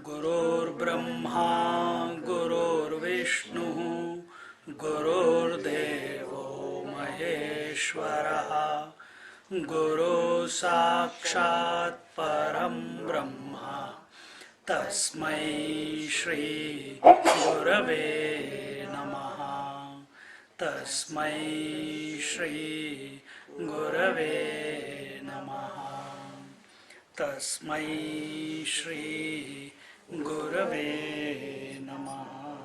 गुरुर्ब्रह्मा गुरुर्विष्णु गुरुर्देवो महेश्वरः गुरु साक्षात् परं ब्रह्मा तस्मै श्री गुरवे नमः तस्मै श्री गुरवे नमः तस्मै Shri Gurave Namaha.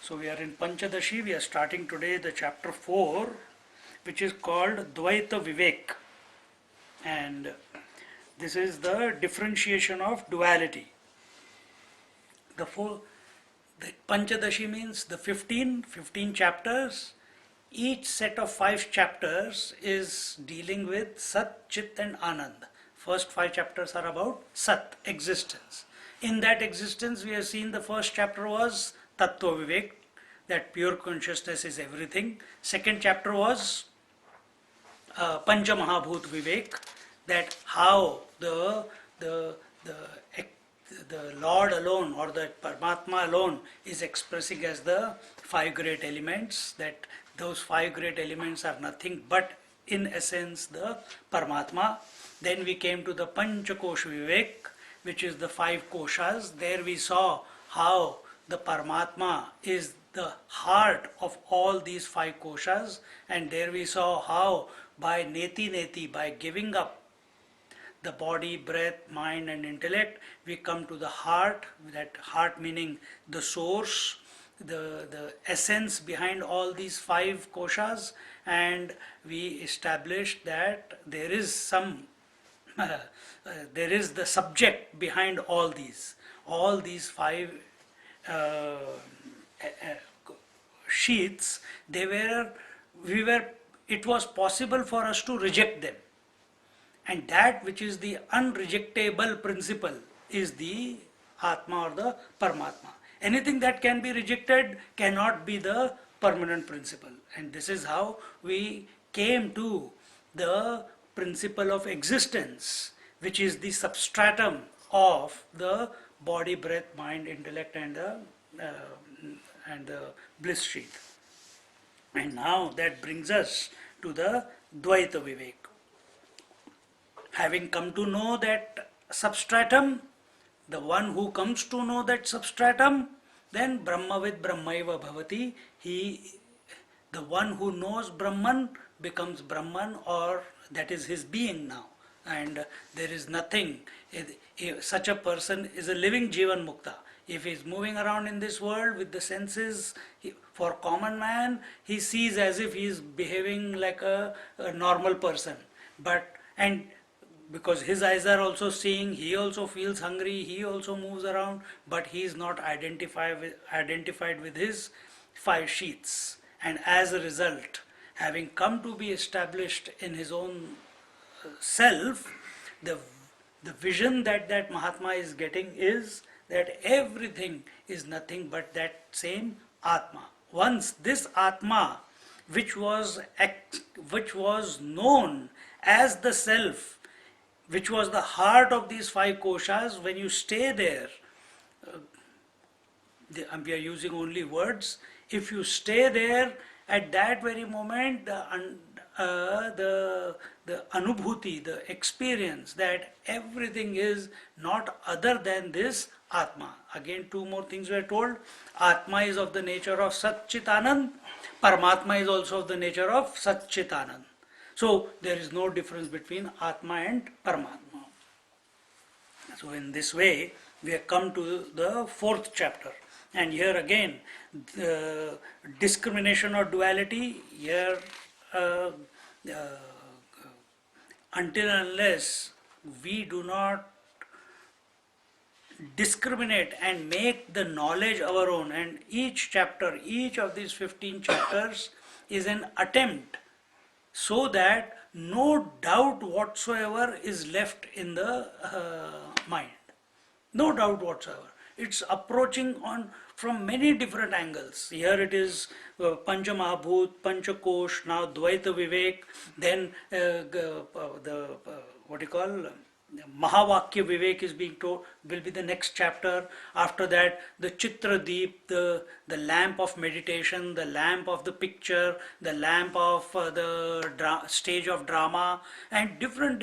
So we are in Pancadasi. We are starting today the chapter 4, which is called Dvaita Vivek. And this is the differentiation of duality. The Pancadasi means the 15 chapters. Each set of 5 chapters is dealing with Sat, Chit and Anand. First 5 chapters are about Sat, existence. In that existence, we have seen the first chapter was Tattva Vivek, that pure consciousness is everything. Second chapter was Pancha Mahabhut Vivek, that how the Lord alone or the Paramatma alone is expressing as the 5 great elements, that those 5 great elements are nothing but in essence the Paramatma. Then we came to the Panchakosha Vivek, which is the 5 koshas. There we saw how the Paramatma is the heart of all these 5 koshas, and there we saw how by neti, by giving up the body, breath, mind and intellect, we come to the heart, that heart meaning the source, the essence behind all these 5 koshas, and we established that there is there is the subject behind all these 5 sheets. It was possible for us to reject them, and that which is the unrejectable principle is the Atma or the Paramatma. Anything that can be rejected cannot be the permanent principle, and this is how we came to the principle of existence, which is the substratum of the body, breath, mind, intellect and the bliss sheath. And now that brings us to the Dvaita Vivek. Having come to know that substratum, the one who comes to know that substratum, then Brahmavid Brahmaiva Bhavati, the one who knows Brahman becomes Brahman, or that is his being now, and there is nothing. Such a person is a living Jivan Mukta. If he is moving around in this world with the senses, for common man, he sees as if he is behaving like a normal person. And because his eyes are also seeing, he also feels hungry, he also moves around, but he is not identified with his 5 sheaths. And as a result, having come to be established in his own self, the vision that Mahatma is getting is that everything is nothing but that same Atma. Once this Atma, which was known as the self, which was the heart of these 5 koshas, when you stay there, we are using only words, if you stay there, at that very moment, the anubhuti, the experience that everything is not other than this Atma. Again, 2 more things were told. Atma is of the nature of Sat Chit Anand. Paramatma is also of the nature of Sat Chit Anand. So there is no difference between Atma and Paramatma. So in this way, we have come to the 4th chapter. And here again, the discrimination or duality, here until unless we do not discriminate and make the knowledge our own, and each chapter, each of these 15 chapters is an attempt so that no doubt whatsoever is left in the mind. No doubt whatsoever. It's approaching on from many different angles. Here it is Pancha Mahabhut, Pancha Kosh, now Dvaita Vivek, then the what you call Mahavakya Vivek is being told, will be the next chapter. After that, the Chitra Deep, the lamp of meditation, the lamp of the picture, the lamp of stage of drama, and different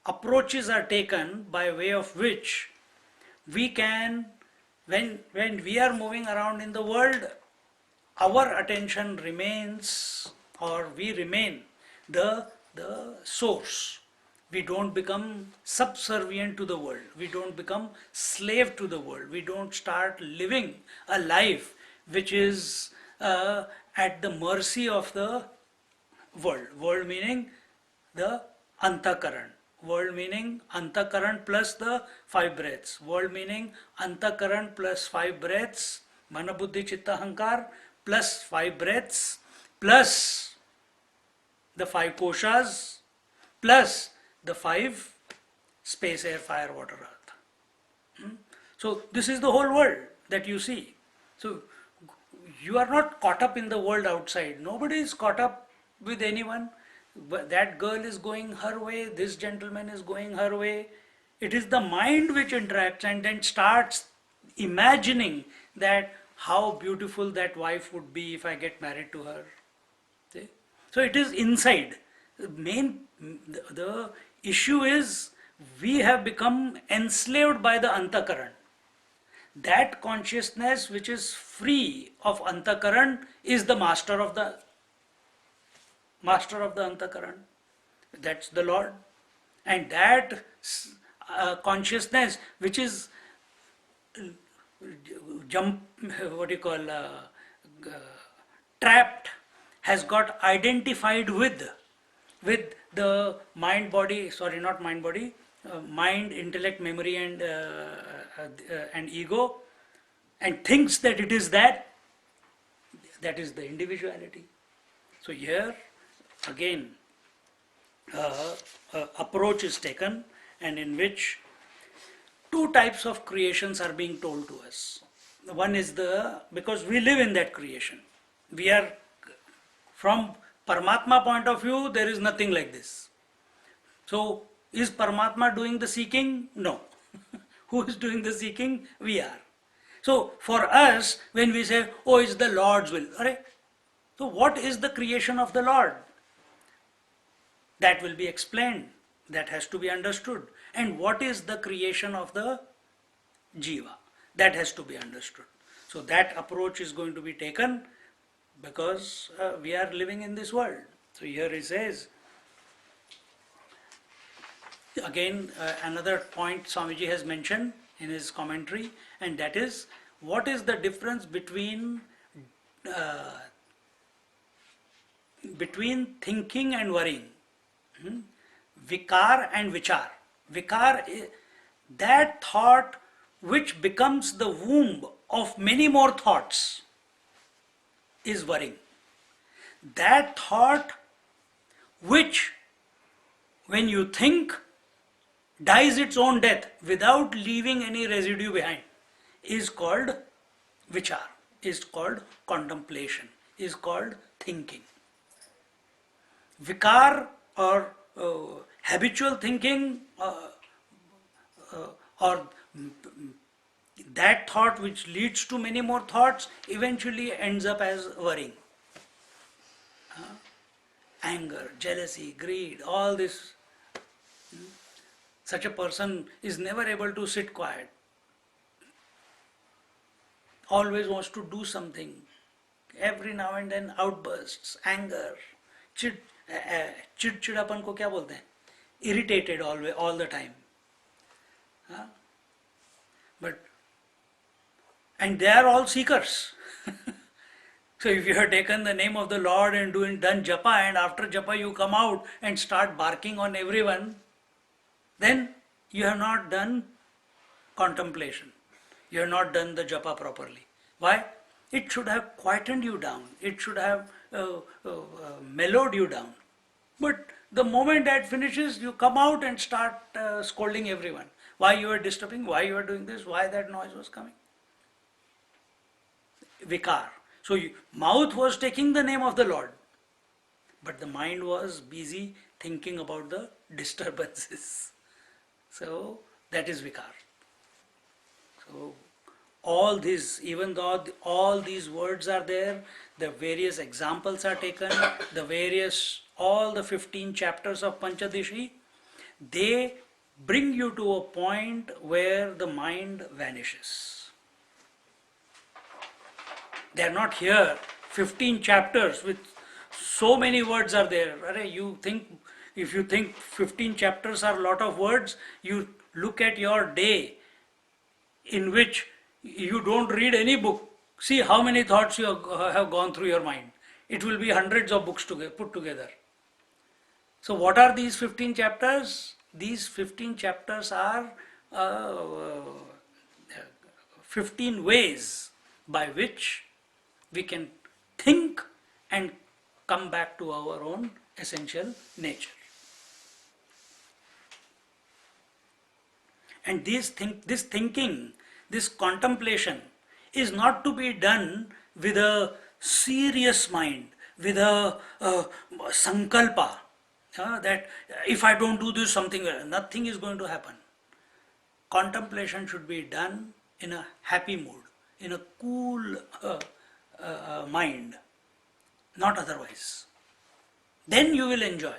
approaches are taken by way of which we can, when we are moving around in the world, our attention remains, or we remain the source. We don't become subservient to the world. We don't become slave to the world. We don't start living a life which is at the mercy of the world. World meaning the antakaran. World meaning antakaran plus the five breaths. World meaning antakaran plus five breaths. Mana buddhi chitta hankar plus five breaths plus the five koshas plus the five space, air, fire, water, earth. So this is the whole world that you see. So you are not caught up in the world outside. Nobody is caught up with anyone. That girl is going her way, this gentleman is going her way. It is the mind which interacts and then starts imagining that how beautiful that wife would be if I get married to her. See? So it is inside. The issue is we have become enslaved by the antakaran. That consciousness which is free of antakaran is the master of the antakaran. That's the Lord. And that consciousness which is trapped, has got identified with the mind body, sorry, not mind body, mind, intellect, memory, and ego, and thinks that it is that is the individuality. So here again approach is taken, and in which two types of creations are being told to us. One is because we live in that creation. We are, from Paramatma point of view, there is nothing like this. So is Paramatma doing the seeking? No. Who is doing the seeking? We are. So for us, when we say, oh, it's the Lord's will, so what is the creation of the Lord? That will be explained. That has to be understood. And what is the creation of the Jiva? That has to be understood. So that approach is going to be taken because we are living in this world. So here he says, again another point Swamiji has mentioned in his commentary, and that is, what is the difference between thinking and worrying? Vikar and vichar. Vikar is that thought which becomes the womb of many more thoughts, is worrying. That thought which, when you think, dies its own death without leaving any residue behind, is called vichar, is called contemplation, is called thinking. Vikar, or habitual thinking, or that thought which leads to many more thoughts, eventually ends up as worrying. Anger, jealousy, greed, all this. Such a person is never able to sit quiet. Always wants to do something. Every now and then outbursts, anger, चिड़चिड़ापन को क्या बोलते हैं? Irritated all the time. And they are all seekers. So if you have taken the name of the Lord and done japa, and after japa you come out and start barking on everyone, then you have not done contemplation. You have not done the japa properly. Why? It should have quietened you down. It should have mellowed you down. But the moment that finishes, you come out and start scolding everyone. Why you are disturbing? Why you are doing this? Why that noise was coming? Vikar. So mouth was taking the name of the Lord, but the mind was busy thinking about the disturbances. So that is vikar. So all these, even though all these words are there, the various examples are taken, all the 15 chapters of Panchadishi, they bring you to a point where the mind vanishes. They are not here. 15 chapters with so many words are there. If you think 15 chapters are a lot of words, you look at your day in which you don't read any book. See how many thoughts you have gone through your mind. It will be hundreds of books put together. So what are these 15 chapters? These 15 chapters are 15 ways by which we can think and come back to our own essential nature. And this thinking, this contemplation is not to be done with a serious mind, with a sankalpa, that if I don't do this, nothing is going to happen. Contemplation should be done in a happy mood, in a cool mind, not otherwise. Then you will enjoy.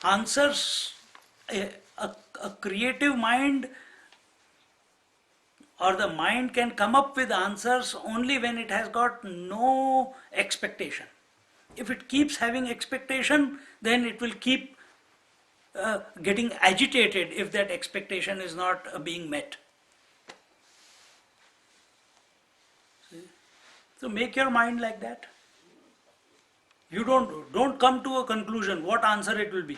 Answers, a creative mind or the mind can come up with answers only when it has got no expectation. If it keeps having expectation, then it will keep getting agitated if that expectation is not being met. So make your mind like that. You don't come to a conclusion what answer it will be.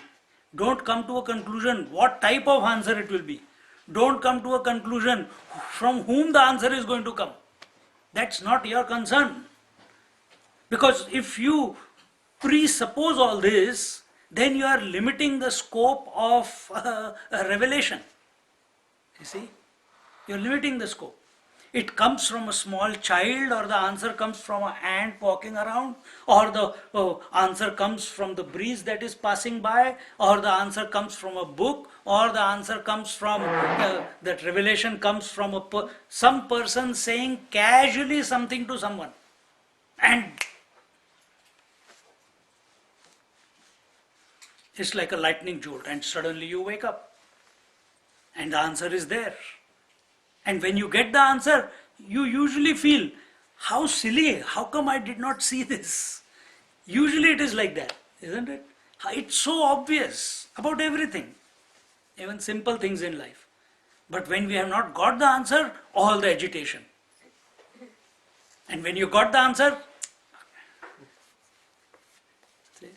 Don't come to a conclusion what type of answer it will be. Don't come to a conclusion from whom the answer is going to come. That's not your concern. Because if you presuppose all this, then you are limiting the scope of a revelation. You see? You are limiting the scope. It comes from a small child, or the answer comes from an ant walking around, or the answer comes from the breeze that is passing by, or the answer comes from a book, or the answer comes from, that revelation comes from some person saying casually something to someone. And it's like a lightning jolt, and suddenly you wake up, and the answer is there. And when you get the answer, you usually feel, how silly, how come I did not see this? Usually it is like that, isn't it? It's so obvious about everything, even simple things in life. But when we have not got the answer, all the agitation. And when you got the answer, see?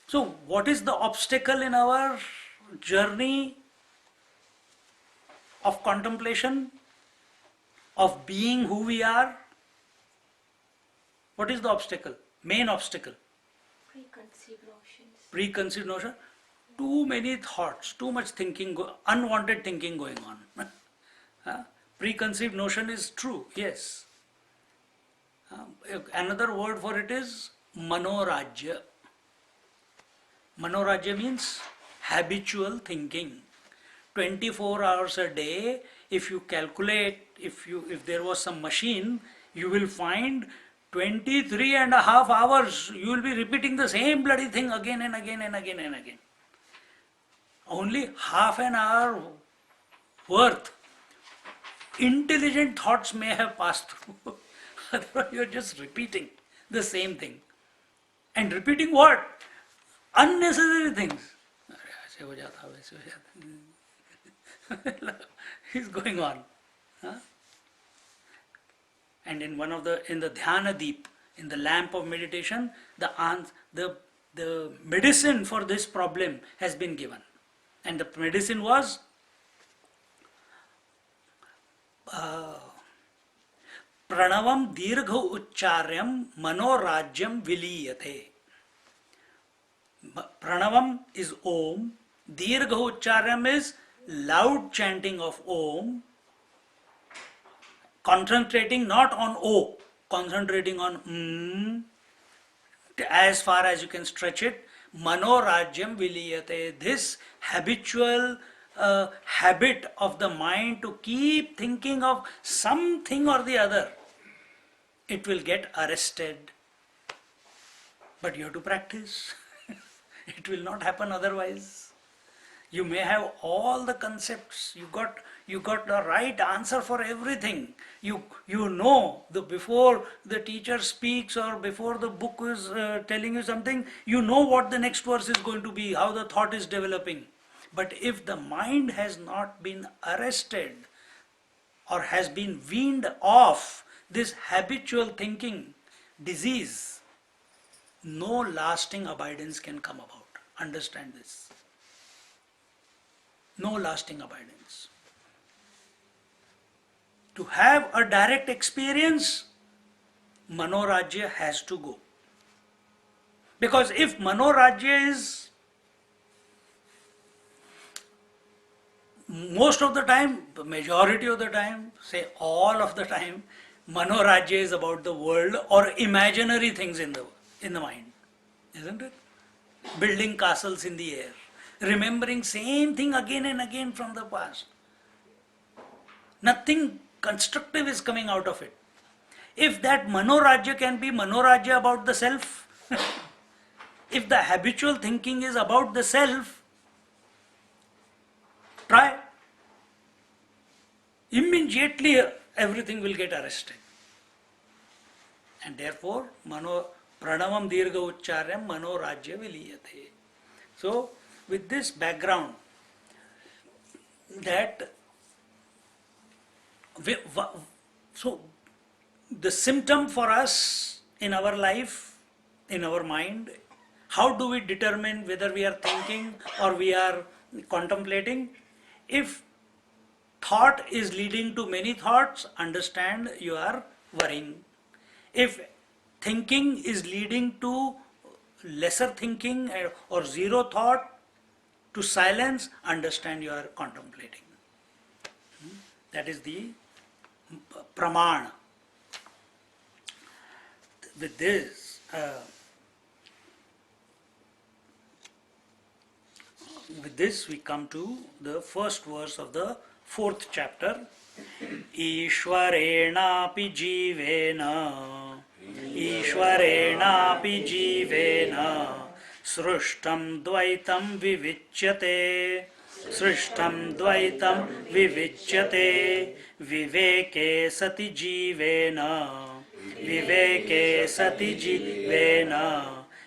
So what is the obstacle in our journey of contemplation, of being who we are? What is the obstacle? Main obstacle? Preconceived notions. Preconceived notion. Too many thoughts, too much thinking, unwanted thinking going on. Preconceived notion is true, yes. Another word for it is manorajya. Manorajya means habitual thinking. 24 hours a day, if you calculate, if there was some machine, you will find 23 and a half hours you will be repeating the same bloody thing again and again and again and again. Only half an hour worth intelligent thoughts may have passed through. Otherwise you are just repeating the same thing. And repeating what? Unnecessary things. Is going on. And in the Dhyana Deep, in the lamp of meditation, the the medicine for this problem has been given. And the medicine was Pranavam dirgha uccharyam manorajyam viliyate. Pranavam is Om. Dirgha uccharyam is loud chanting of Om, concentrating not on O, concentrating on as far as you can stretch it. Manorajyam viliyate. This habitual habit of the mind to keep thinking of something or the other, it will get arrested. But you have to practice. It will not happen otherwise. You may have all the concepts. You got the right answer for everything. You know the before the teacher speaks or before the book is telling you something. You know what the next verse is going to be, how the thought is developing. But if the mind has not been arrested or has been weaned off this habitual thinking disease, no lasting abidance can come about. Understand this. No lasting abidance. To have a direct experience, Manorajya has to go. Because if Manorajya is most of the time, majority of the time, say all of the time, Manorajya is about the world or imaginary things in the mind, isn't it? Building castles in the air, remembering same thing again and again from the past. Nothing constructive is coming out of it. If that Manorajya can be Manorajya about the self, if the habitual thinking is about the self, try. Immediately everything will get arrested. And therefore, Pranavam dirgha uccharyam manorajya viliyate. So, with this background, so the symptom for us in our life, in our mind, how do we determine whether we are thinking or we are contemplating? If thought is leading to many thoughts, understand you are worrying. If thinking is leading to lesser thinking or zero thought, to silence, understand you are contemplating. That is the pramana. With this we come to the first verse of the fourth chapter. Ishwarenapi jivena srushtam dvaitam vivicyate viveke sati jivena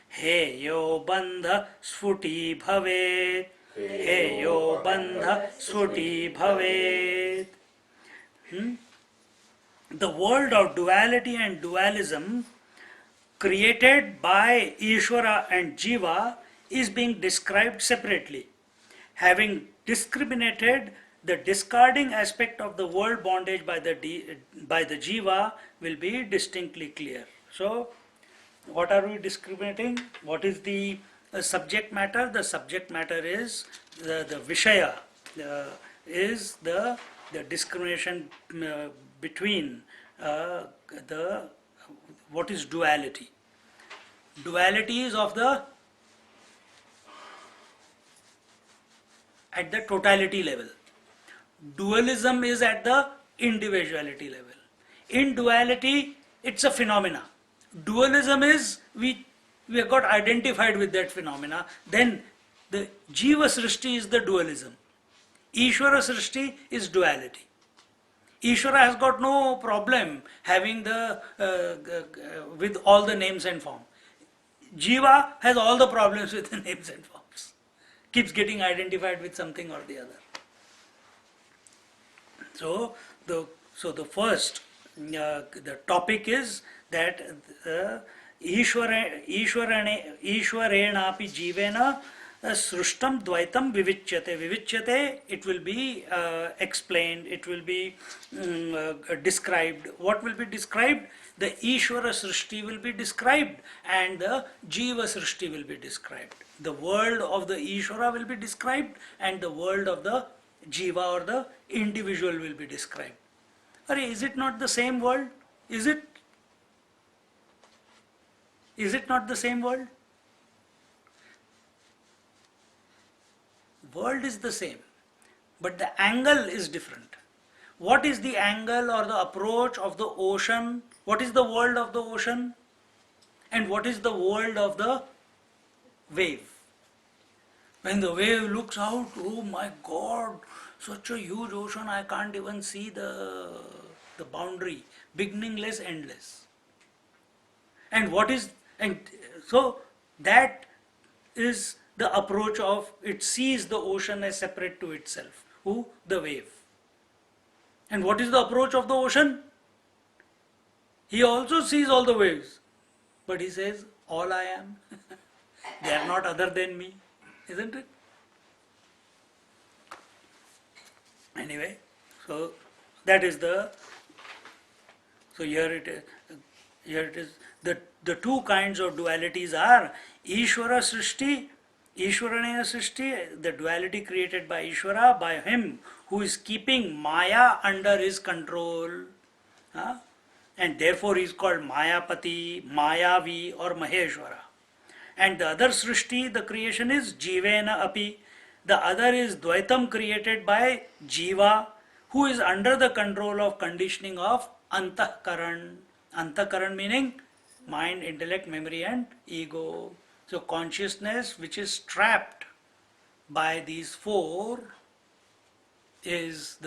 heyo bandha sfuti bhavet. The world of duality and dualism created by Ishvara and Jiva is being described separately. Having discriminated the discarding aspect of the world bondage by the Jiva will be distinctly clear. So, what are we discriminating? What is the subject matter? The subject matter is the Vishaya, is the discrimination between what is duality. Duality is at the totality level. Dualism is at the individuality level. In duality, it's a phenomena. Dualism is we have got identified with that phenomena. Then the Jiva Srishti is the dualism. Ishvara Srishti is duality. Ishvara has got no problem having with all the names and forms. Jiva has all the problems with the names and forms. Keeps getting identified with something or the other. So the first the topic is that ईश्वरेणापि जीवेन सृष्टम द्वैतम विविच्यते. Vivicyate, it will be explained, it will be described. What will be described? The Ishvara Srishti will be described and the Jiva Srishti will be described. The world of the Ishvara will be described and the world of the Jiva or the individual will be described. Is it not the same world? Is it? Is it not the same world? World is the same, but the angle is different. What is the angle or the approach of the ocean? What is the world of the ocean? And what is the world of the wave? When the wave looks out, oh my God, such a huge ocean, I can't even see the boundary, beginningless, endless. And what is, and so that is the approach of, it sees the ocean as separate to itself. Who? The wave. And what is the approach of the ocean? He also sees all the waves, but he says, all I am. They are not other than me, isn't it? Anyway, so that is the, so here it is, the two kinds of dualities are Ishvara Srishti, Ishvarana Srishti, the duality created by Ishvara, by him who is keeping Maya under his control. And therefore he is called Mayapati, Mayavi or Maheshwara. And the other Srishti, the creation is Jivena Api. The other is Dvaitam created by Jiva, who is under the control of conditioning of Antakaran. Antakaran meaning mind, intellect, memory and ego. So consciousness which is trapped by these four is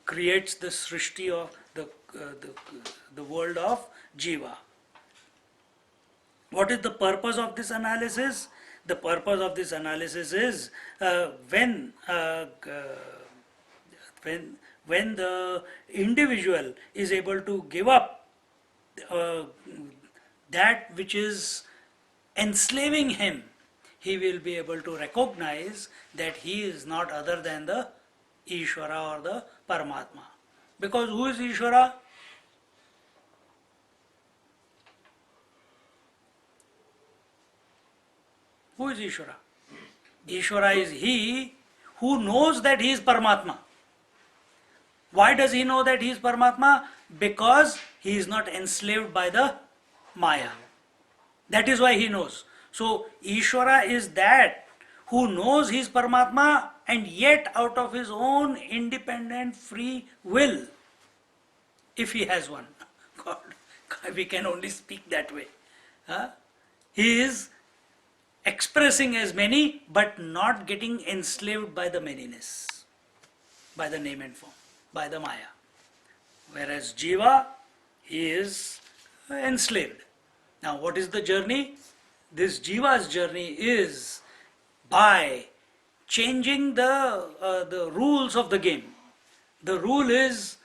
creates the Srishti of the world of Jiva. What is the purpose of this analysis? The purpose of this analysis is when the individual is able to give up that which is enslaving him, he will be able to recognize that he is not other than the Ishvara or the Paramatma. Because who is Ishvara? Who is Ishvara? Ishvara is he who knows that he is Paramatma. Why does he know that he is Paramatma? Because he is not enslaved by the Maya. That is why he knows. So Ishvara is that who knows he is Paramatma and yet out of his own independent free will, if he has one, God, we can only speak that way. He is expressing as many but not getting enslaved by the manyness, by the name and form, by the Maya. Whereas Jiva, he is enslaved. Now what is the journey? This Jiva's journey is by changing the rules of the game. The rule is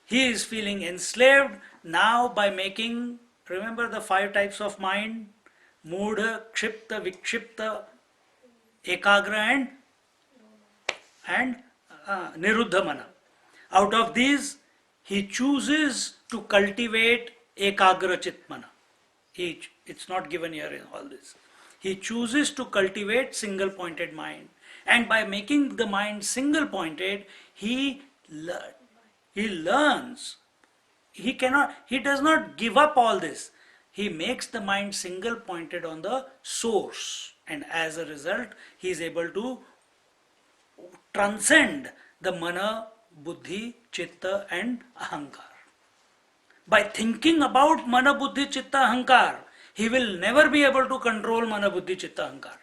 he is feeling enslaved. Now by making, remember the 5 types of mind, Mudha, Kshipta, Vikshipta, Ekagra and Niruddha Mana. Out of these, he chooses to cultivate Ekagra Chitmana. It's not given here in all this. He chooses to cultivate single pointed mind. And by making the mind single pointed, he learns. He does not give up all this. He makes the mind single pointed on the source. And as a result, he is able to transcend the mana, buddhi, chitta and ahankar. By thinking about mana, buddhi, chitta, ahankar, he will never be able to control mana, buddhi, chitta, ahankar.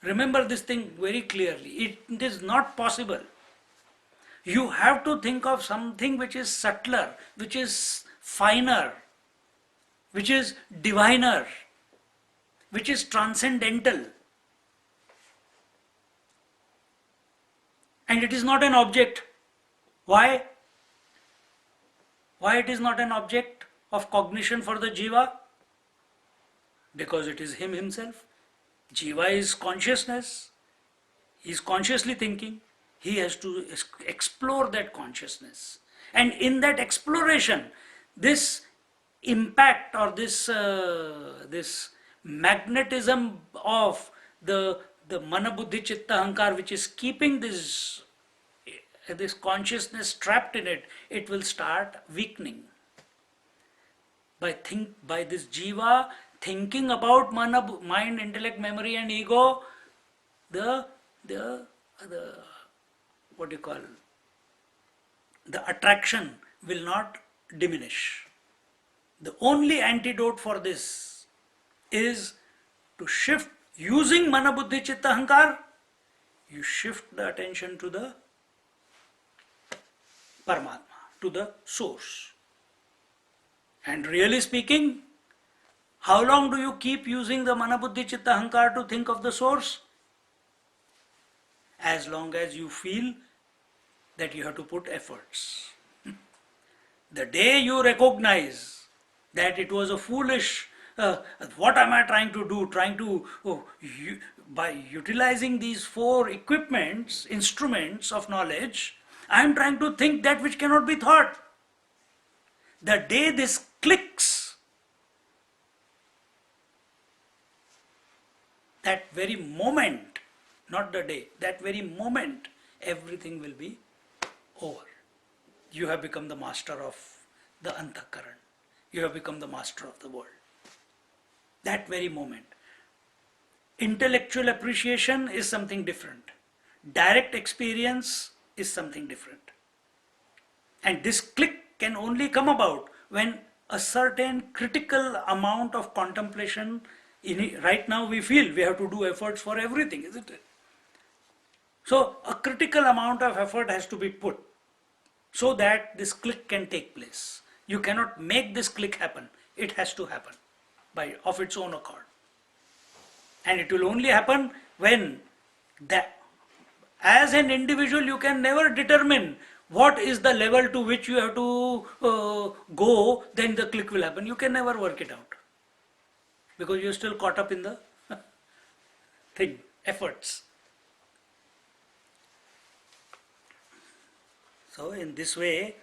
Remember this thing very clearly. It is not possible. You have to think of something which is subtler, which is finer, which is diviner, which is transcendental. And it is not an object. Why? Why it is not an object of cognition for the jiva? Because it is him himself. Jiva is consciousness. He is consciously thinking. He has to explore that consciousness. And in that exploration, this impact or this magnetism of the mana buddhi chitta ahankar, which is keeping this consciousness trapped in it, it will start weakening. By this jiva thinking about mind, intellect, memory, and ego, the what do you call, the attraction will not diminish. The only antidote for this is to shift using mana buddhi chitta ahankar. You shift the attention to the Paramatma, to the source. And really speaking, how long do you keep using the mana buddhi chitta ahankar to think of the source? As long as you feel that you have to put efforts. The day you recognize that it was a foolish, what am I trying to do? By utilizing these four instruments of knowledge, I am trying to think that which cannot be thought. The day this clicks, that very moment, not the day, that very moment, everything will be over. You have become the master of the antakaran. You have become the master of the world. That very moment. Intellectual appreciation is something different. Direct experience is something different. And this click can only come about when a certain critical amount of contemplation, right now we feel we have to do efforts for everything, isn't it? So a critical amount of effort has to be put so that this click can take place. You cannot make this click happen. It has to happen of its own accord. And it will only happen when as an individual you can never determine what is the level to which you have to go, then the click will happen. You can never work it out because you're still caught up in the efforts. So in this way,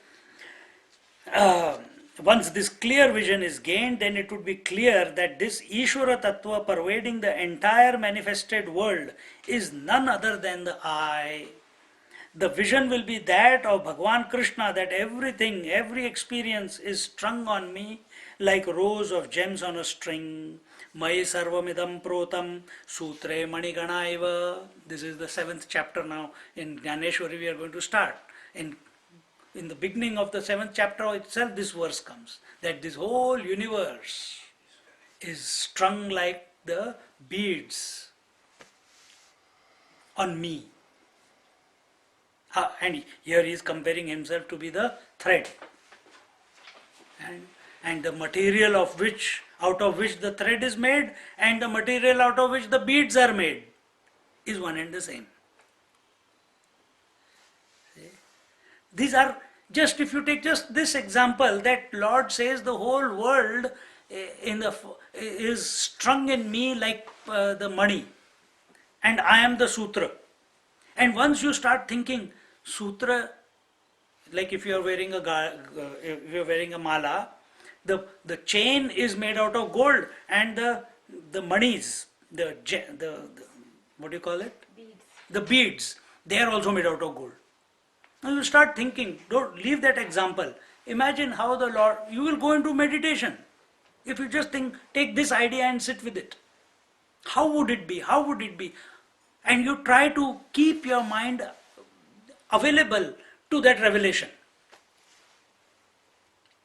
once this clear vision is gained, then it would be clear that this Ishvara Tattva pervading the entire manifested world is none other than the I. The vision will be that of Bhagavan Krishna, that everything, every experience is strung on me like rows of gems on a string. Mai sarvamidam protam sutre maniganaiva. This is the 7th chapter now. In Ganeshwari we are going to start. In the beginning of the 7th chapter itself, this verse comes, that this whole universe is strung like the beads on me. And here he is comparing himself to be the thread. And the material out of which the thread is made, and the material out of which the beads are made, is one and the same. These are just, if you take just this example, that Lord says the whole world is strung in me like the money, and I am the sutra. And once you start thinking sutra, like if you are wearing a mala, the chain is made out of gold, and the monies, the what do you call it? Beads. The beads, they are also made out of gold. Now you start thinking, don't leave that example. Imagine how the Lord, you will go into meditation. If you just take this idea and sit with it. How would it be? How would it be? And you try to keep your mind available to that revelation.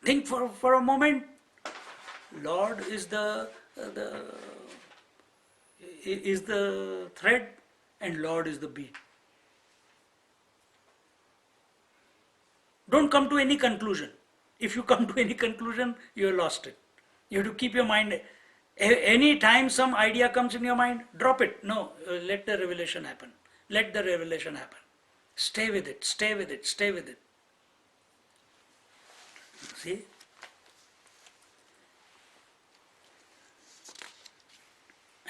Think for a moment, Lord is the thread and Lord is the bead. Don't come to any conclusion. If you come to any conclusion, you have lost it. You have to keep your mind. Any time some idea comes in your mind, drop it. No, let the revelation happen. Let the revelation happen. Stay with it, stay with it, stay with it. See?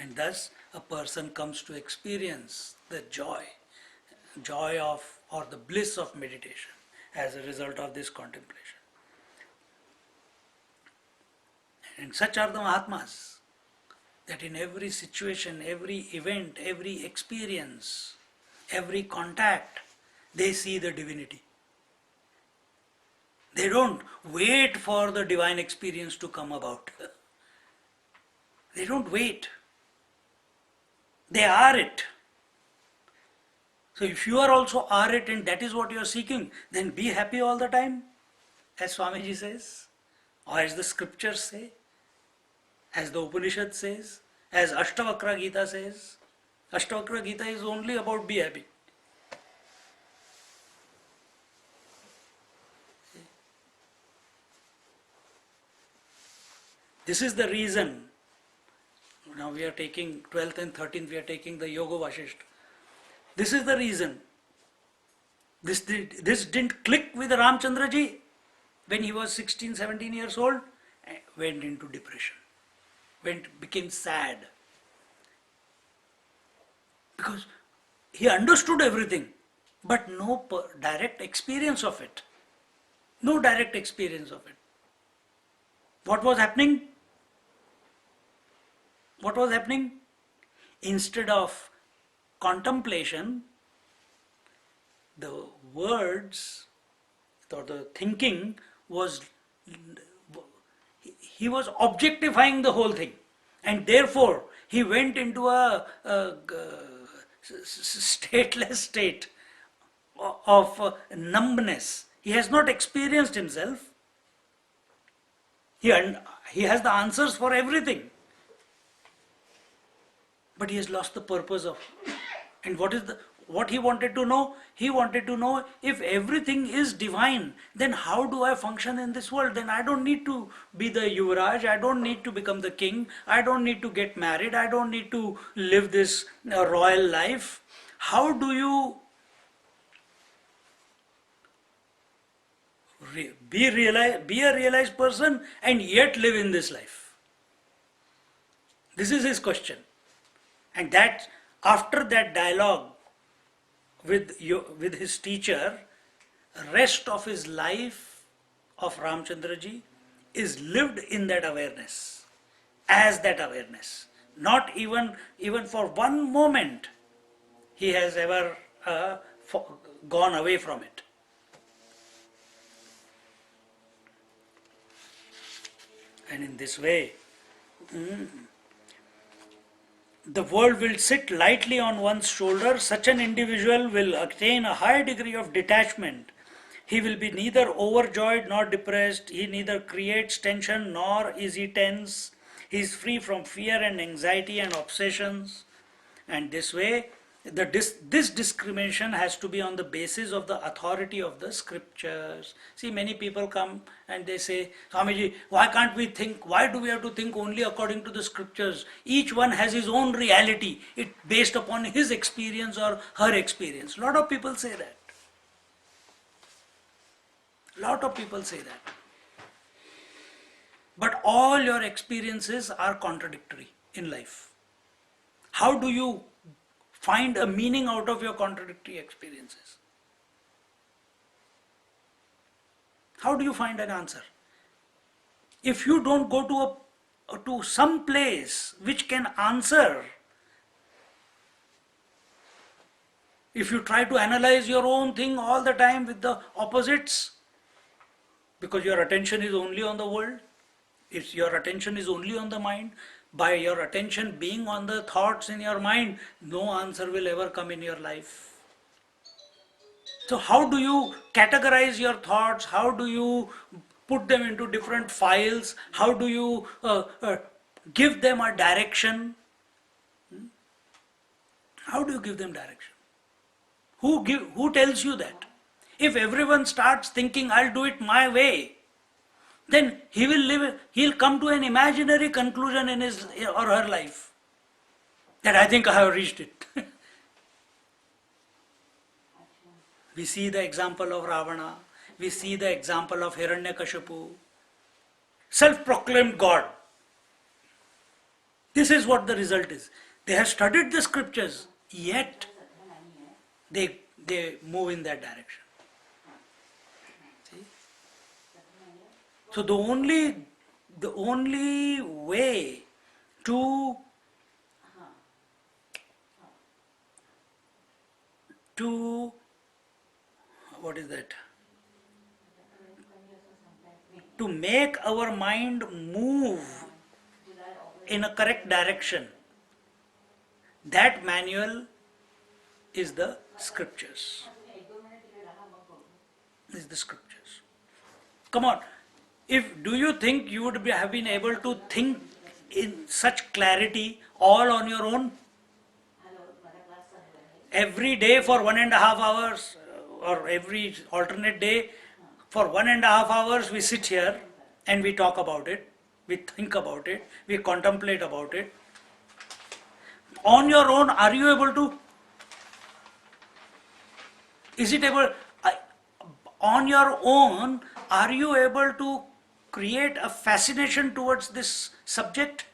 And thus a person comes to experience the joy of or the bliss of meditation as a result of this contemplation. And such are the Mahatmas, that in every situation, every event, every experience, every contact, they see the divinity. They don't wait for the divine experience to come about. They don't wait. They are it. So if you are also are it and that is what you are seeking, then be happy all the time, as Swamiji says, or as the scriptures say, as the Upanishad says, as Ashtavakra Gita says. Ashtavakra Gita is only about be happy. This is the reason. Now we are taking 12th and 13th, we are taking the Yoga Vasishtha. This is the reason. This didn't click with Ramchandra ji when he was 16, 17 years old, went into depression, became sad. Because he understood everything, but no direct experience of it. No direct experience of it. What was happening? What was happening? Instead of contemplation, the words or the thinking was, he was objectifying the whole thing, and therefore he went into a stateless state of numbness. He has not experienced himself. He has the answers for everything, but he has lost the purpose of. And what he wanted to know? He wanted to know, if everything is divine, then how do I function in this world? Then I don't need to be the Yuvraj, I don't need to become the king, I don't need to get married, I don't need to live this royal life. How do you be a realized person and yet live in this life? This is his question. And that, after that dialogue with his teacher, rest of his life of Ramchandra ji is lived in that awareness, as that awareness. Not even for one moment he has ever gone away from it. And in this way, the world will sit lightly on one's shoulder. Such an individual will attain a high degree of detachment. He will be neither overjoyed nor depressed. He neither creates tension nor is he tense. He is free from fear and anxiety and obsessions. And this way, this discrimination has to be on the basis of the authority of the scriptures. See, many people come and they say, Swamiji, why can't we think, why do we have to think only according to the scriptures? Each one has his own reality, it based upon his experience or her experience. A lot of people say that. But all your experiences are contradictory in life. How do you find a meaning out of your contradictory experiences? How do you find an answer? If you don't go to some place which can answer, if you try to analyze your own thing all the time with the opposites, because your attention is only on the world, if your attention is only on the mind, by your attention being on the thoughts in your mind, no answer will ever come in your life. So how do you categorize your thoughts? How do you put them into different files? How do you give them a direction? How do you give them direction? Who tells you that? If everyone starts thinking, I'll do it my way, then he'll come to an imaginary conclusion in his or her life, that I think I have reached it. We see the example of Ravana, we see the example of Hiranyakashipu, self-proclaimed God. This is what the result is. They have studied the scriptures, yet they move in that direction. See? So the only way to what is that? To make our mind move in a correct direction, that manual is the scriptures. Is the scriptures. Come on. Do you think you would have been able to think in such clarity all on your own? Every day for 1.5 hours, or every alternate day for 1.5 hours we sit here and we talk about it, we think about it, we contemplate about it. On your own, are you able to? Is it able? On your own, are you able to create a fascination towards this subject?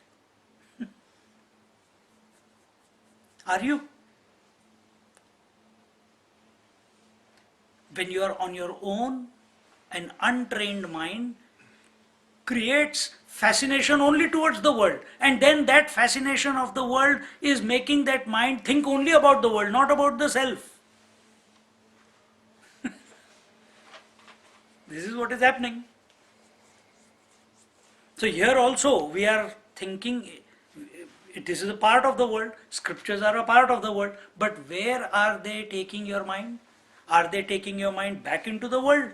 Are you? When you are on your own, an untrained mind creates fascination only towards the world, and then that fascination of the world is making that mind think only about the world, not about the self. This is what is happening. So here also we are thinking, this is a part of the world, scriptures are a part of the world, but where are they taking your mind? Are they taking your mind back into the world?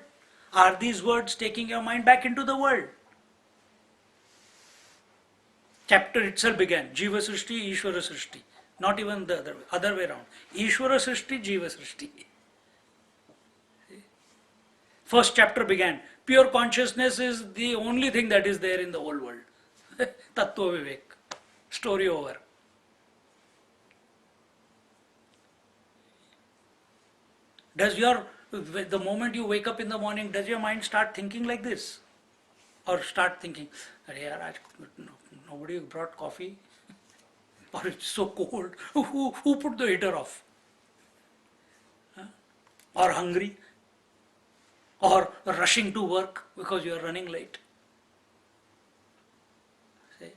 Are these words taking your mind back into the world? Chapter itself began, Jiva Srishti, Ishvara Srishti. Not even the other way around. Ishvara Srishti, Jiva Srishti. First chapter began, pure consciousness is the only thing that is there in the whole world. Tattva Vivek. Story over. The moment you wake up in the morning, does your mind start thinking like this? Or start thinking, "Arey yaar, nobody brought coffee? Or it's so cold. Who put the heater off? Huh? Or hungry? Or rushing to work because you are running late?" See?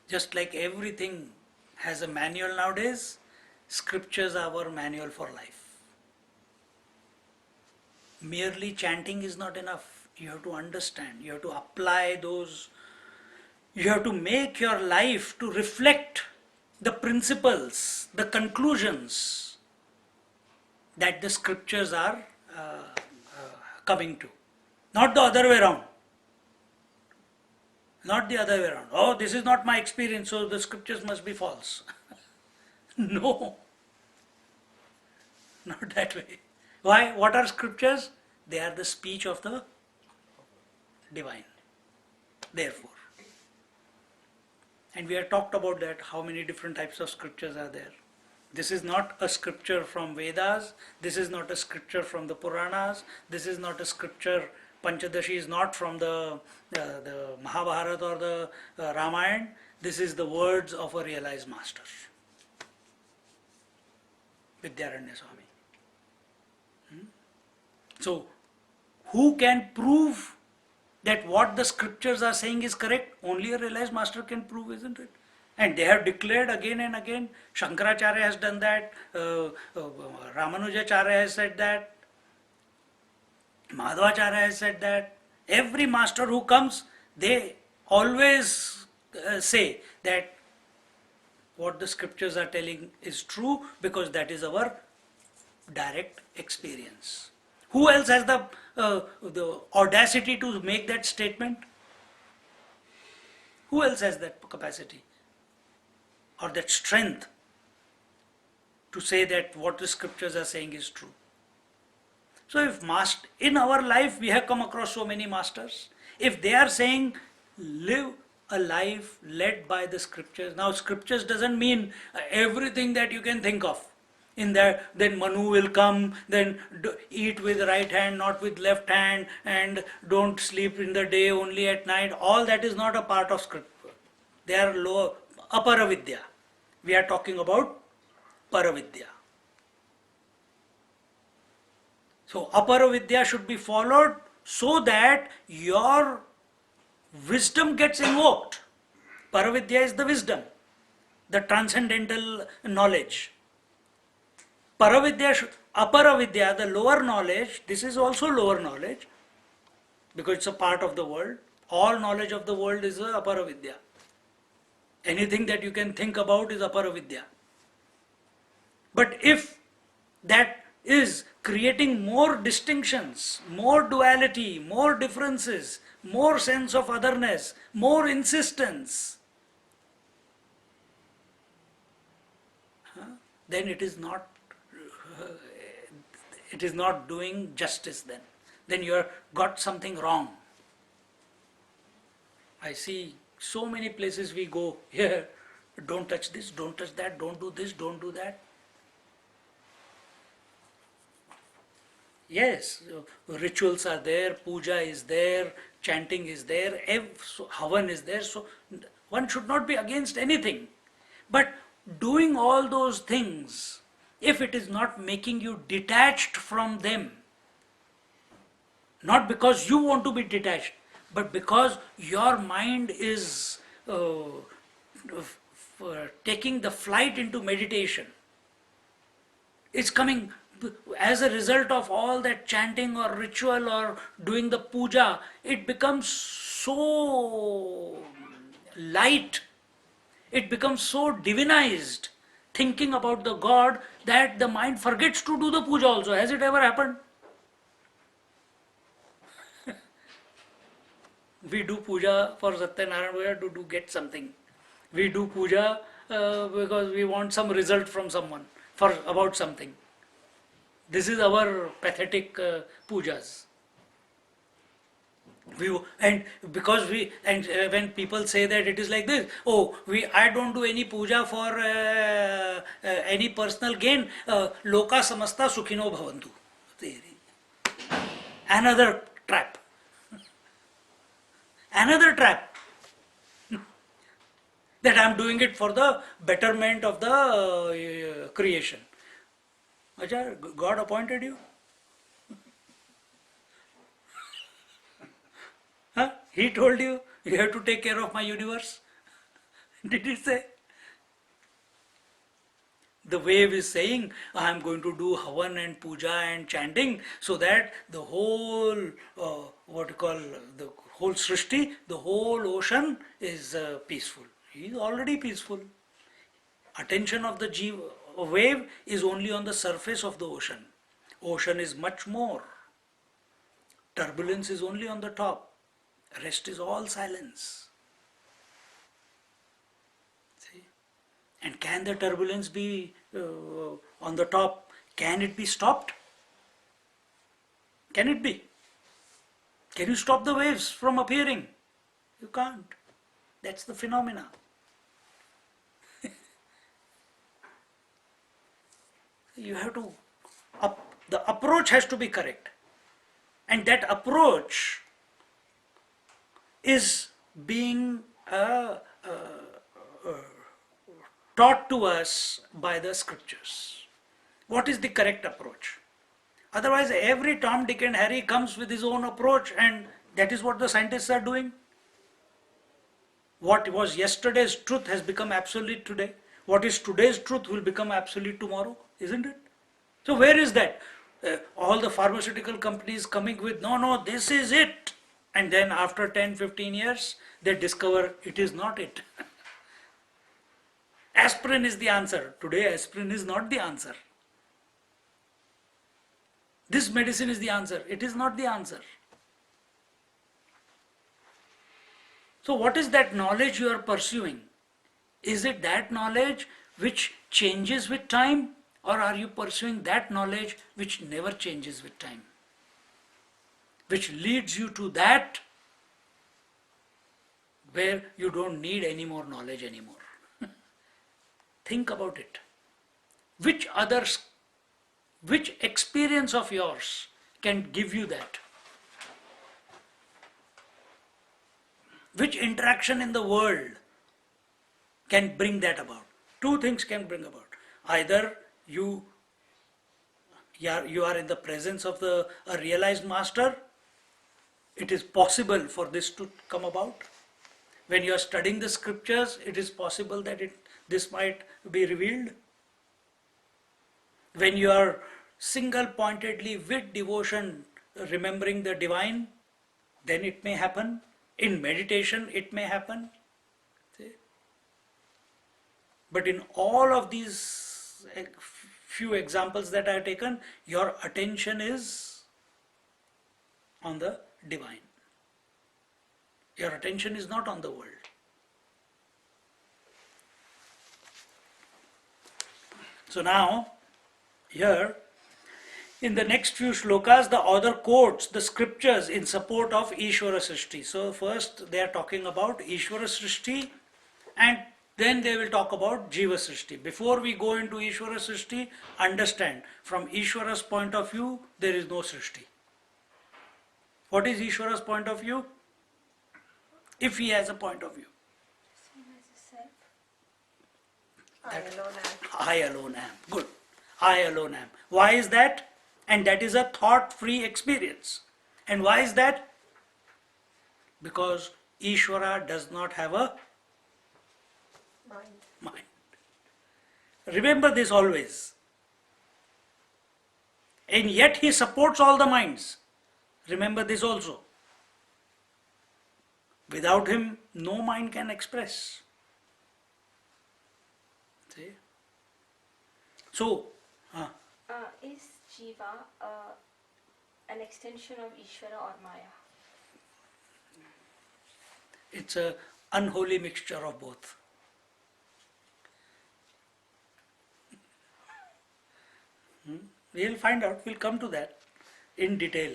Just like everything has a manual nowadays, scriptures are our manual for life. Merely chanting is not enough. You have to understand, you have to apply those, you have to make your life to reflect the principles, the conclusions that the scriptures are coming to. Not the other way around. Not the other way around. Oh, this is not my experience, so the scriptures must be false. No. Not that way. Why? What are scriptures? They are the speech of the divine. Therefore. And we have talked about that, how many different types of scriptures are there. This is not a scripture from Vedas, this is not a scripture from the Puranas, this is not a scripture, Pancadasi is not from the Mahabharata or the Ramayana, this is the words of a realized master, Vidyaranya Swami. So, who can prove that what the scriptures are saying is correct? Only a realized master can prove, isn't it? And they have declared again and again. Shankaracharya has done that, Ramanujacharya has said that, Madhvacharya has said that. Every master who comes, they always say that what the scriptures are telling is true, because that is our direct experience. Who else has the audacity to make that statement? Who else has that capacity or that strength to say that what the scriptures are saying is true? So if in our life we have come across so many masters, if they are saying live a life led by the scriptures. Now scriptures doesn't mean everything that you can think of. In that, then Manu will come, then eat with right hand, not with left hand, and don't sleep in the day, only at night. All that is not a part of script. They are low, aparavidya. We are talking about paravidya. So aparavidya should be followed so that your wisdom gets invoked. Paravidya is the wisdom, the transcendental knowledge. Paravidya, aparavidya, the lower knowledge, this is also lower knowledge because it's a part of the world. All knowledge of the world is a aparavidya. Anything that you can think about is aparavidya. But if that is creating more distinctions, more duality, more differences, more sense of otherness, more insistence, then it is not doing justice then you have got something wrong. I see so many places we go here, don't touch this, don't touch that, don't do this, don't do that. Yes, rituals are there, puja is there, chanting is there, havan is there, so one should not be against anything. But doing all those things, if it is not making you detached from them, not because you want to be detached, but because your mind is taking the flight into meditation, it's coming as a result of all that chanting or ritual or doing the puja, it becomes so light, it becomes so divinized, thinking about the God, that the mind forgets to do the puja also. Has it ever happened? We do puja for Satyanarayana to get something. We do puja because we want some result from someone for about something. This is our pathetic pujas. And because when people say that it is like this, I don't do any puja for any personal gain. Loka samasta sukhino bhavantu. Another trap. Another trap. That I am doing it for the betterment of the creation. Acha, God appointed you? Huh? He told you have to take care of my universe? Did he say? The wave is saying, I am going to do havan and puja and chanting so that the whole, the whole srishti, the whole ocean is peaceful. He is already peaceful. Attention of the wave is only on the surface of the ocean. Ocean is much more. Turbulence is only on the top. Rest is all silence. See? And can the turbulence be on the top? Can it be stopped? Can it be? Can you stop the waves from appearing? You can't. That's the phenomena. You have to, the approach has to be correct. And that approach is being taught to us by the scriptures. What is the correct approach? Otherwise, every Tom, Dick and Harry comes with his own approach, and that is what the scientists are doing. What was yesterday's truth has become obsolete today. What is today's truth will become obsolete tomorrow, isn't it? So where is that? All the pharmaceutical companies coming with, no, this is it. And then after 10, 15 years, they discover it is not it. Aspirin is the answer. Today, aspirin is not the answer. This medicine is the answer. It is not the answer. So what is that knowledge you are pursuing? Is it that knowledge which changes with time, or are you pursuing that knowledge which never changes with time? Which leads you to that where you don't need any more knowledge anymore. Think about it. Which others, which experience of yours can give you that? Which interaction in the world can bring that about? Two things can bring about. Either you are in the presence of a realized master, it is possible for this to come about. When you are studying the scriptures, it is possible that this might be revealed. When you are single-pointedly with devotion remembering the divine, then it may happen. In meditation, it may happen. See? But in all of these few examples that I have taken, your attention is on the divine. Your attention is not on the world. So now, here, in the next few shlokas, the author quotes the scriptures in support of Ishvara Srishti. So first they are talking about Ishvara Srishti, and then they will talk about Jiva Srishti. Before we go into Ishvara Srishti, understand, from Ishvara's point of view, there is no Srishti. What is Ishvara's point of view? If he has a point of view. Same as a self. I alone am. I alone am. Good. I alone am. Why is that? And that is a thought-free experience. And why is that? Because Ishvara does not have a mind. Remember this always. And yet he supports all the minds. Remember this also. Without him, no mind can express. See? So, Is Jiva an extension of Ishvara or Maya? it's an unholy mixture of both. We'll find out, we'll come to that in detail.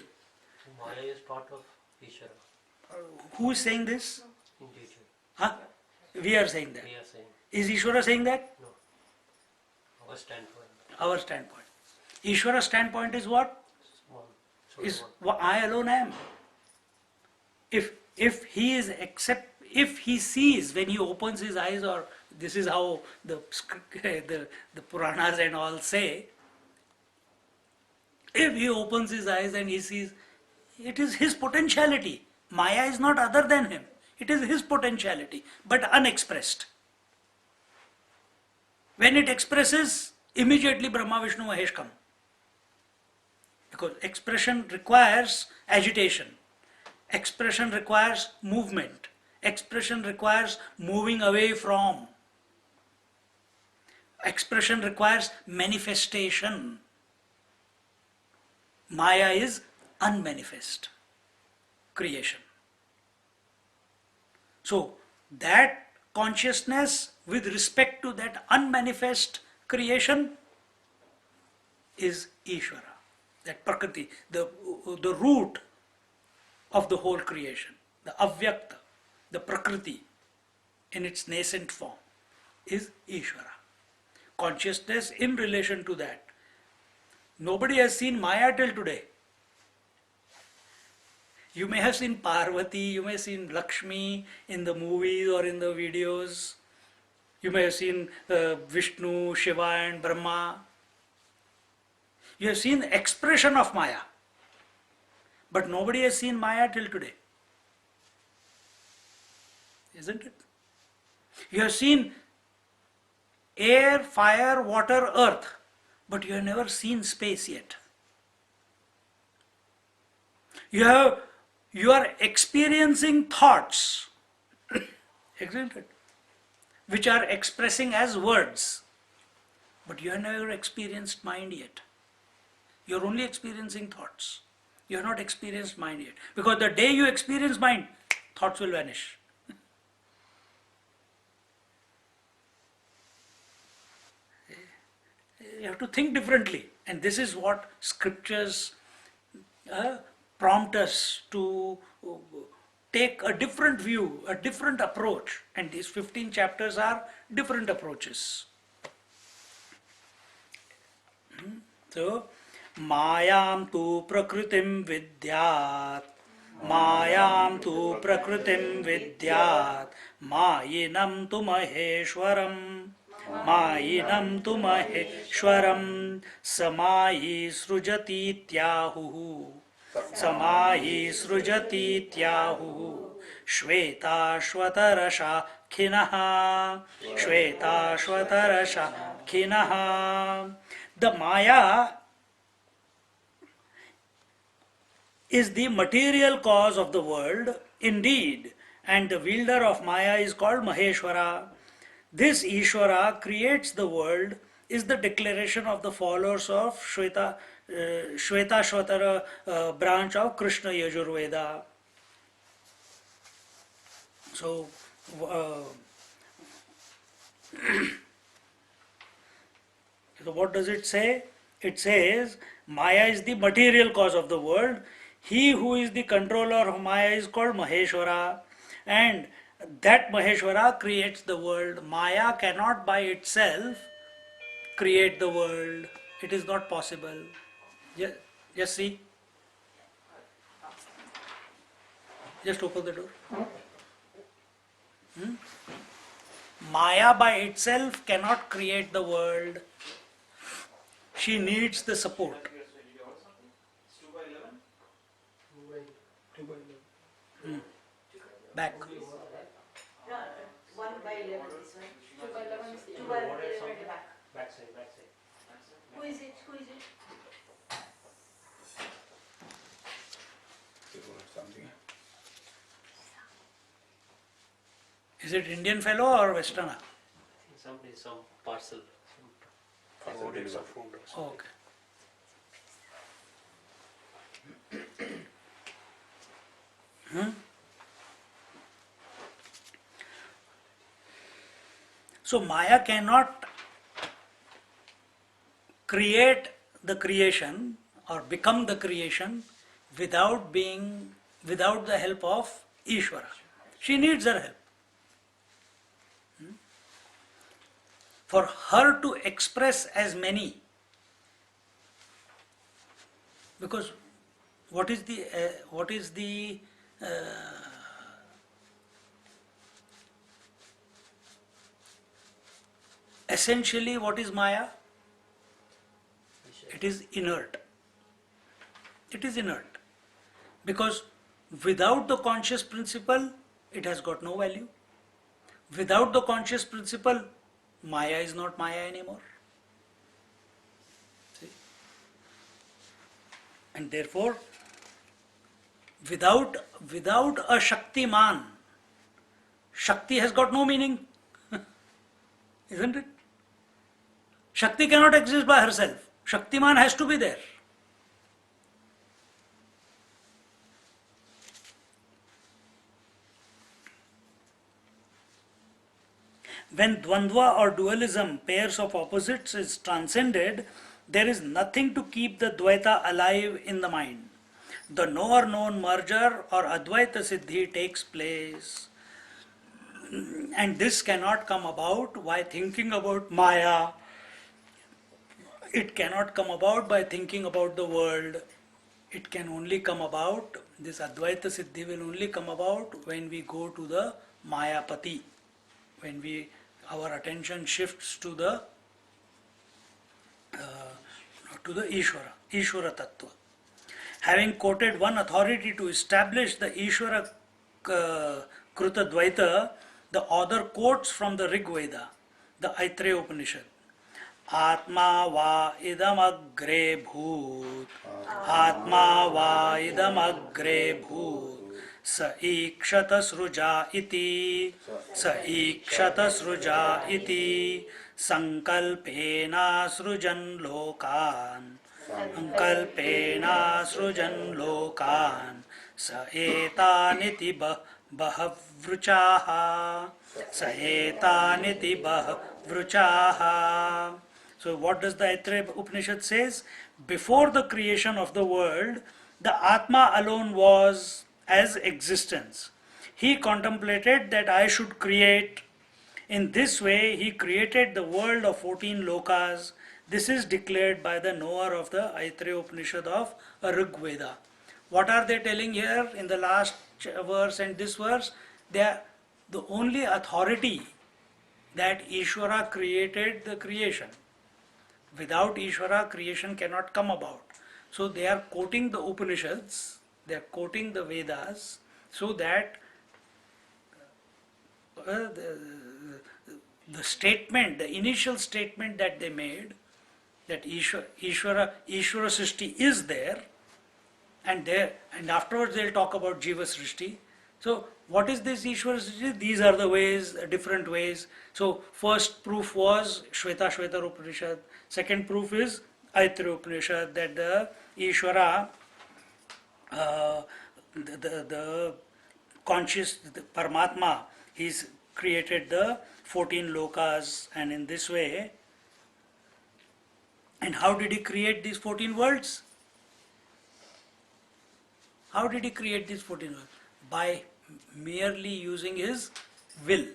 Maya is part of Ishvara. Who is saying this? Individual. Huh? We are saying that. We are saying Is Ishvara saying that? no. Our standpoint. Our standpoint. Ishvara's standpoint is what? One. Is One. I alone am. If he is if he sees when he opens his eyes, or this is how the Puranas and all say, if he opens his eyes and he sees, it is his potentiality. Maya is not other than him. It is his potentiality, but unexpressed. When it expresses, immediately Brahma, Vishnu, Mahesh come. Because expression requires agitation. Expression requires movement. Expression requires moving away from. Expression requires manifestation. Maya is unmanifest creation. So, that consciousness with respect to that unmanifest creation is Ishvara, that Prakriti, the root of the whole creation, the Avyakta, the Prakriti in its nascent form is Ishvara. Consciousness in relation to that. Nobody has seen Maya till today. You may have seen Parvati, you may have seen Lakshmi in the movies or in the videos. You may have seen Vishnu, Shiva and Brahma. You have seen the expression of Maya. But nobody has seen Maya till today. Isn't it? You have seen air, fire, water, earth, but you have never seen space yet. You are experiencing thoughts, isn't it? Which are expressing as words, but you have never experienced mind yet. You are only experiencing thoughts. You have not experienced mind yet. Because the day you experience mind, thoughts will vanish. You have to think differently. And this is what scriptures prompt us to take a different view, a different approach. And these 15 chapters are different approaches. So, Mayam tu prakritim vidyat. Mayam tu prakritim vidyat. Mayinam tu maheshwaram. Mayinam tu maheshwaram. Samayi srujati tyahu. Samayi srujati tyahu. Shvetashvatarasha khinaha. Shvetashvatarasha khinaha. The Maya is the material cause of the world, indeed, and the wielder of Maya is called Maheshwara. This Ishvara creates the world, is the declaration of the followers of Shvetashvatara branch of Krishna Yajurveda. So, so what does it say? It says Maya is the material cause of the world. He who is the controller of Maya is called Maheshwara, and that Maheshwara creates the world. Maya cannot by itself create the world. It is not possible. Just see. Just open the door. Maya by itself cannot create the world. She needs the support. 2 by 11. Back. 1 by 11 this one. 2 by 11 is 2 by 11 at the back. Backside. Who is it? Who is it? Is it Indian fellow or Westerner? Some parcel. Some ordered some food or something. Okay. So Maya cannot create the creation or become the creation without the help of Ishvara. She needs her help. For her to express as many, because what is the essentially what is Maya? It is inert. It is inert. Because without the conscious principle, it has got no value. Without the conscious principle, Maya is not Maya anymore. See? And therefore, without a Shaktiman, Shakti has got no meaning. Isn't it? Shakti cannot exist by herself. Shaktiman has to be there. When Dvandva or dualism, pairs of opposites, is transcended, there is nothing to keep the Dvaita alive in the mind. The knower-known merger or Advaita Siddhi takes place. And this cannot come about by thinking about Maya. It cannot come about by thinking about the world. It can only come about, this Advaita Siddhi will only come about when we go to the Mayapati, when our attention shifts to the Ishvara Tattva. Having quoted one authority to establish the Ishvara Kruta Dvaita, the author quotes from the Rig Veda, the Aitreya Upanishad. Atma va idam agre bhut, Atma va idam agre bhut, sa ikshata sruja iti, sankalpena srujan lokan, sa etaniti bahavruchaha. So what does the Aitreya Upanishad says? Before the creation of the world, the Atma alone was as existence. He contemplated that I should create. In this way, he created the world of 14 lokas, This is declared by the knower of the Aitreya Upanishad of Rig Veda. What are they telling here in the last verse and this verse? They are the only authority that Ishvara created the creation. Without Ishvara, creation cannot come about. So they are quoting the Upanishads, they are quoting the Vedas, so that the statement, the initial statement that they made, that Ishvara Srishti is there, and afterwards they'll talk about Jiva Srishti. So what is this Ishvara Srishti? These are the ways, different ways. So first proof was Shveta Upanishad. Second proof is Aitreya Upanishad, that the Ishvara, the conscious, the Paramatma, he's created the 14 lokas, and in this way. And how did he create these 14 worlds? How did he create these 14 worlds? By merely using his will.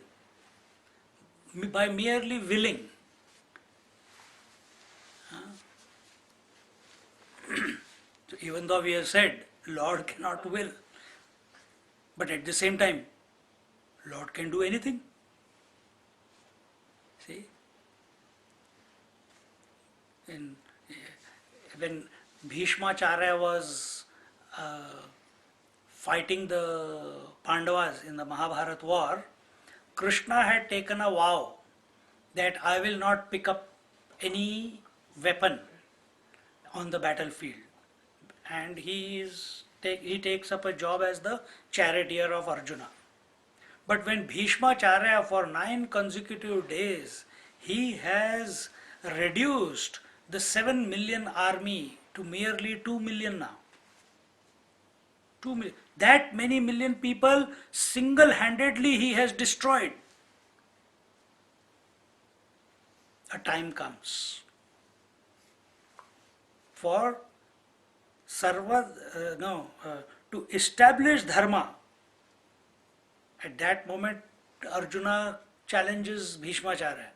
By merely willing. So even though we have said Lord cannot will, but at the same time, Lord can do anything. See? When Bhishmacharya was fighting the Pandavas in the Mahabharata war, Krishna had taken a vow that I will not pick up any weapon on the battlefield, and he takes up a job as the charioteer of Arjuna. But when Bhishmacharya for 9 consecutive days, he has reduced the 7 million army to merely 2 million now. 2 million. That many million people single-handedly he has destroyed. A time comes for to establish dharma. At that moment, Arjuna challenges Bhishmacharya.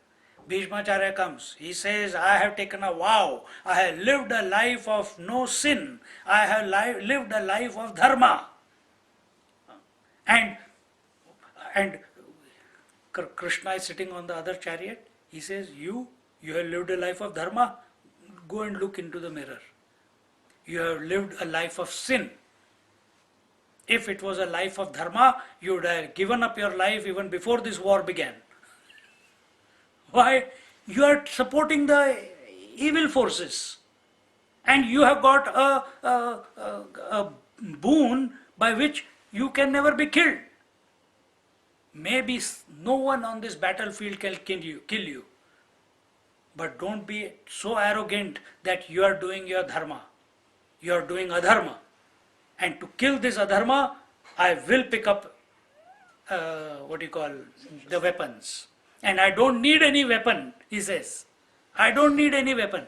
Bhishmacharya comes. He says, I have taken a vow. I have lived a life of no sin. I have lived a life of dharma. And Krishna is sitting on the other chariot. He says, you have lived a life of dharma. Go and look into the mirror. You have lived a life of sin. If it was a life of dharma, you would have given up your life even before this war began. Why? You are supporting the evil forces, and you have got a boon by which you can never be killed. Maybe no one on this battlefield can kill you. But don't be so arrogant that you are doing your dharma. You are doing adharma. And to kill this adharma, I will pick up the weapons. And I don't need any weapon, he says. I don't need any weapon.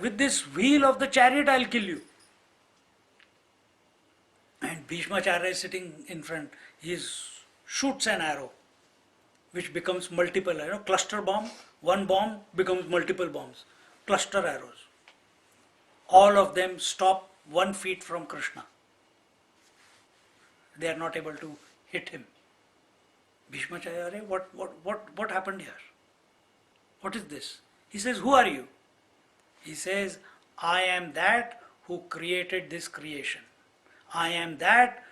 With this wheel of the chariot, I'll kill you. And Bhishmacharya is sitting in front. He shoots an arrow, which becomes multiple, cluster bomb. One bomb becomes multiple bombs. Cluster arrows. All of them stop 1 feet from Krishna. They are not able to hit him. Bhishmacharya, what happened here? What is this? He says, who are you? He says, I am that who created this creation. I am that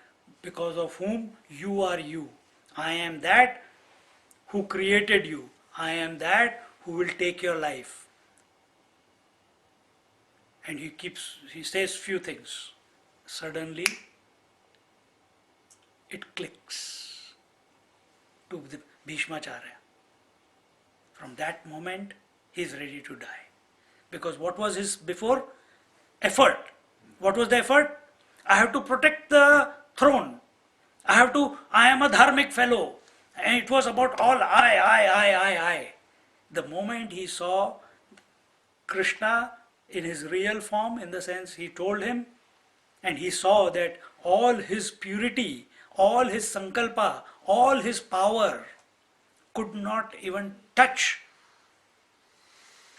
because of whom you are you. I am that who created you. I am that who will take your life. And he says few things. Suddenly, it clicks to the Bhishmacharya. From that moment, he is ready to die. Because what was his before? Effort. What was the effort? I have to protect the throne. I am a dharmic fellow. And it was about all I. The moment he saw Krishna in his real form, in the sense he told him, and he saw that all his purity, all his sankalpa, all his power could not even touch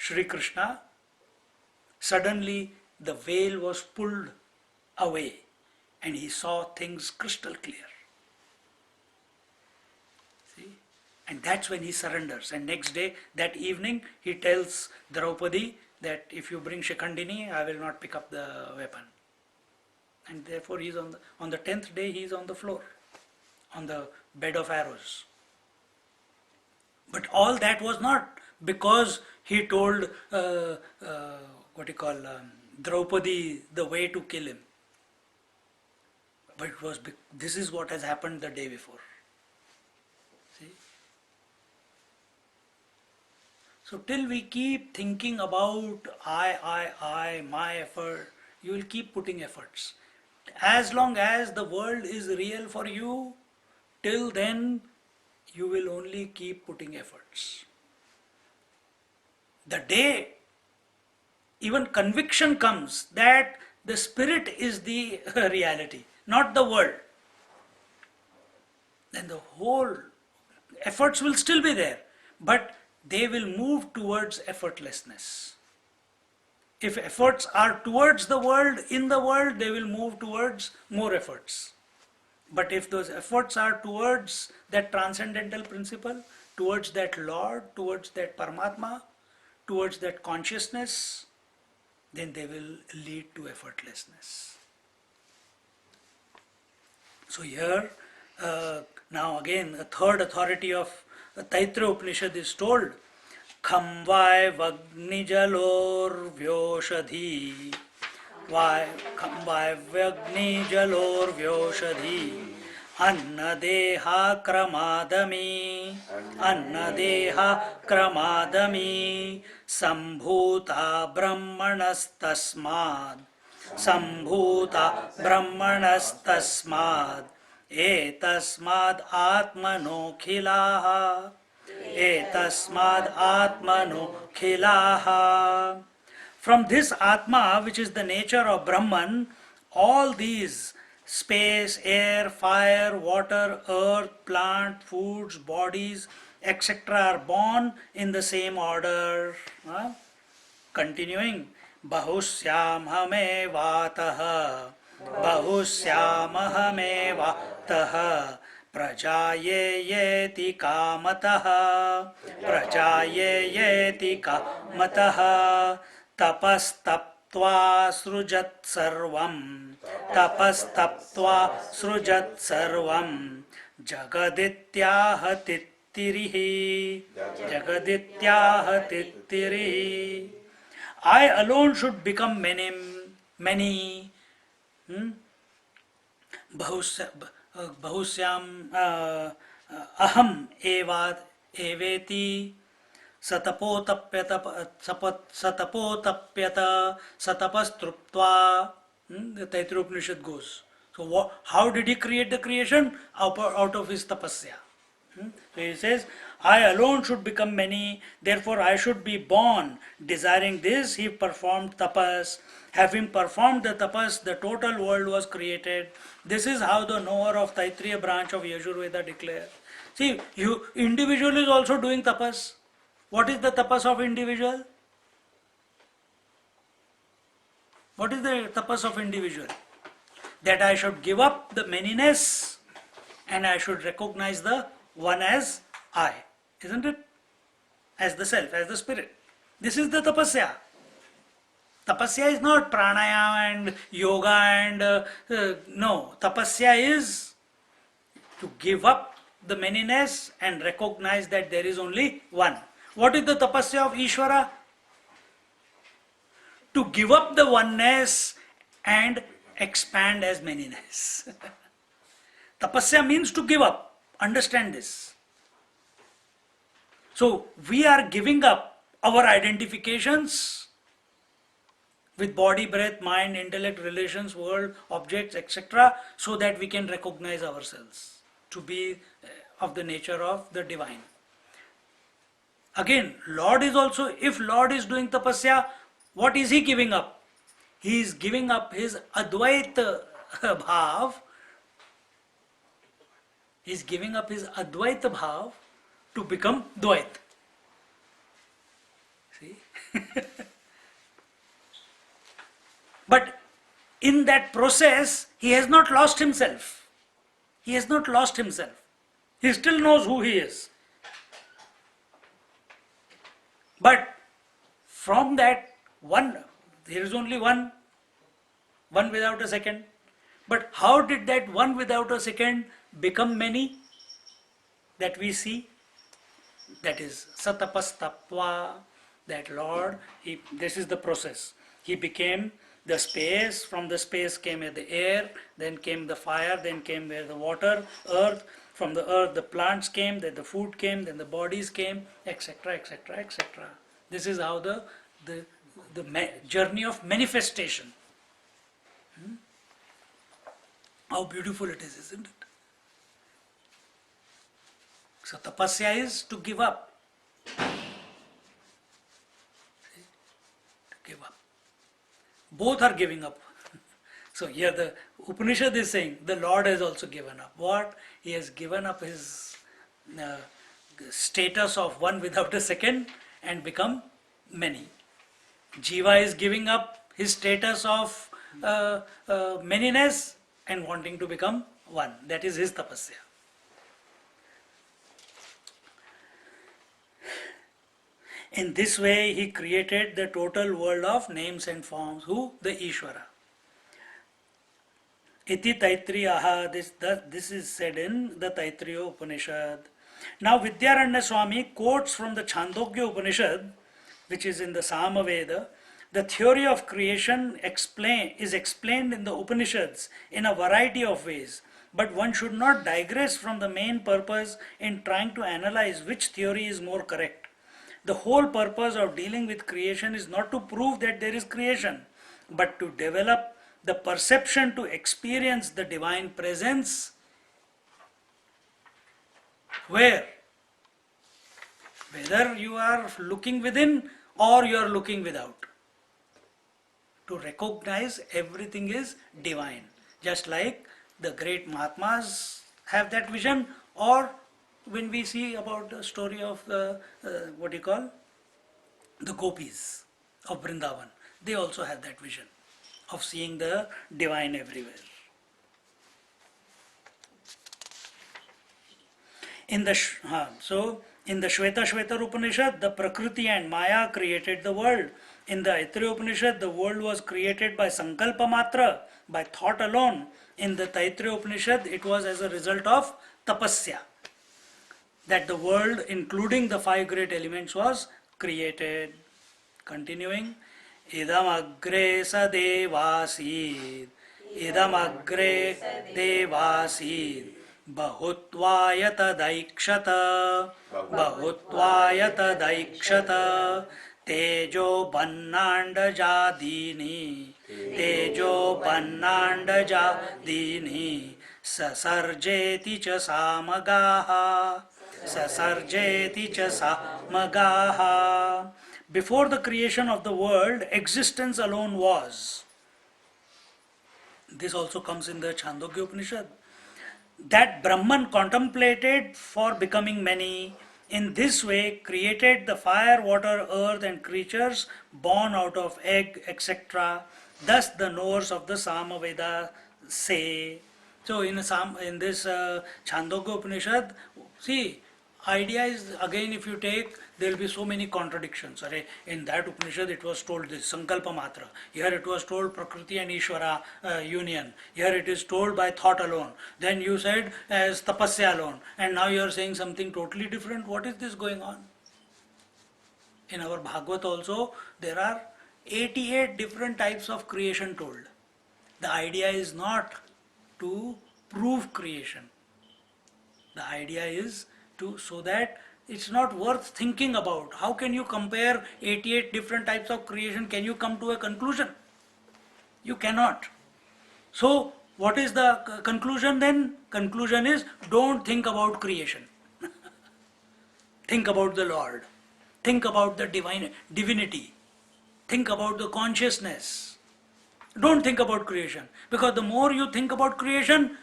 Shri Krishna, suddenly the veil was pulled away and he saw things crystal clear. See? And that's when he surrenders. And next day, that evening, he tells Draupadi that if you bring Shikhandini, I will not pick up the weapon. And therefore, he is on the 10th day, he is on the floor, on the bed of arrows. But all that was not because he told Draupadi the way to kill him. But it was this is what has happened the day before. See? So till we keep thinking about I, my effort, you will keep putting efforts. As long as the world is real for you, till then you will only keep putting efforts. The day even conviction comes that the spirit is the reality, not the world, then the whole efforts will still be there, but they will move towards effortlessness. If efforts are towards the world, in the world, they will move towards more efforts. But if those efforts are towards that transcendental principle, towards that Lord, towards that Paramatma, towards that consciousness, then they will lead to effortlessness. So here, now again, a third authority of Taittiriya Upanishad is told, Kham vai vagni jalor vyoshadhi, kham vai vagni jalor vyoshadhi, anna deha kramadami, sambhuta brahmanastasmad, etasmad atmano khilaha. From this Atma, which is the nature of Brahman, all these space, air, fire, water, earth, plant, foods, bodies, etc. are born in the same order. Continuing, Bahusyam hame vatah, Prajayeti kamatah, tapastaptva srujat sarvam, jagadityahatitirihi. I alone should become many. Bahusyam aham eveti satapotapyata satapastruptva. The Taittiriya Upanishad goes. So how did he create the creation? Out of his tapasya. So he says, I alone should become many, therefore I should be born. Desiring this, he performed tapas. Having performed the tapas, the total world was created. This is how the knower of Taittiriya branch of Yajurveda declares. See, individual is also doing tapas. What is the tapas of individual? What is the tapas of individual? That I should give up the manyness and I should recognize the one as I, isn't it? As the self, as the spirit. This is the tapasya. Tapasya is not pranayama and yoga and no. Tapasya is to give up the manyness and recognize that there is only one. What is the tapasya of Ishvara? To give up the oneness and expand as manyness. Tapasya means to give up. Understand this. So we are giving up our identifications with body, breath, mind, intellect, relations, world, objects, etc. so that we can recognize ourselves to be of the nature of the divine. Again, Lord is also, if Lord is doing tapasya, what is he giving up? He is giving up his Advaita bhav. He is giving up his Advaita bhav to become Dvait. See? But in that process, he has not lost himself. He has not lost himself. He still knows who he is. But from that one, there is only one without a second. But how did that one without a second become many that we see? That is Satapastapva, that Lord, this is the process. He became the space, from the space came the air, then came the fire, then came the water, earth, from the earth the plants came, then the food came, then the bodies came, etc., etc., etc. This is how the journey of manifestation. How beautiful it is, isn't it? So tapasya is to give up. To give up. Both are giving up. So here the Upanishad is saying the Lord has also given up. What? He has given up his status of one without a second and become many. Jiva is giving up his status of manyness and wanting to become one. That is his tapasya. In this way, he created the total world of names and forms. Who? The Ishvara. Iti Taitriyaha, this is said in the Taitriya Upanishad. Now Vidyaranya Swami quotes from the Chandogya Upanishad, which is in the Samaveda. The theory of creation is explained in the Upanishads in a variety of ways, but one should not digress from the main purpose in trying to analyze which theory is more correct. The whole purpose of dealing with creation is not to prove that there is creation, but to develop the perception to experience the divine presence. Where? Whether you are looking within or you are looking without. To recognize everything is divine. Just like the great Mahatmas have that vision, or when we see about the story of the, the gopis of Vrindavan, they also have that vision of seeing the divine everywhere. In the Shveta Upanishad, the Prakriti and Maya created the world. In the Taittiriya Upanishad, the world was created by Sankalpa Matra, by thought alone. In the Taittiriya Upanishad, it was as a result of Tapasya that the world, including the five great elements, was created. Continuing, Idam agre sadevasid, Idam agre devasid, Bahutvayata daikshata, Bahutvayata daikshata, Tejo bannanda jadini, Tejo bannanda jadini, Sasarjeti cha samagaha, Sasarjeti cha samagaha. Before the creation of the world, existence alone was. This also comes in the Chandogya Upanishad. That Brahman contemplated for becoming many, in this way created the fire, water, earth and creatures born out of egg, etc. Thus the knowers of the Samaveda say. So in this Chandogya Upanishad, see, idea is, again, if you take, there will be so many contradictions. In that Upanishad it was told this Sankalpa Matra. Here it was told Prakriti and Ishvara union. Here it is told by thought alone. Then you said as Tapasya alone. And now you are saying something totally different. What is this going on? In our Bhagavad also, there are 88 different types of creation told. The idea is not to prove creation. The idea is so that it's not worth thinking about. How can you compare 88 different types of creation? Can you come to a conclusion? You cannot. So what is the conclusion then? Conclusion is, don't think about creation. Think about the Lord. Think about the divinity. Think about the consciousness. Don't think about creation. Because the more you think about creation,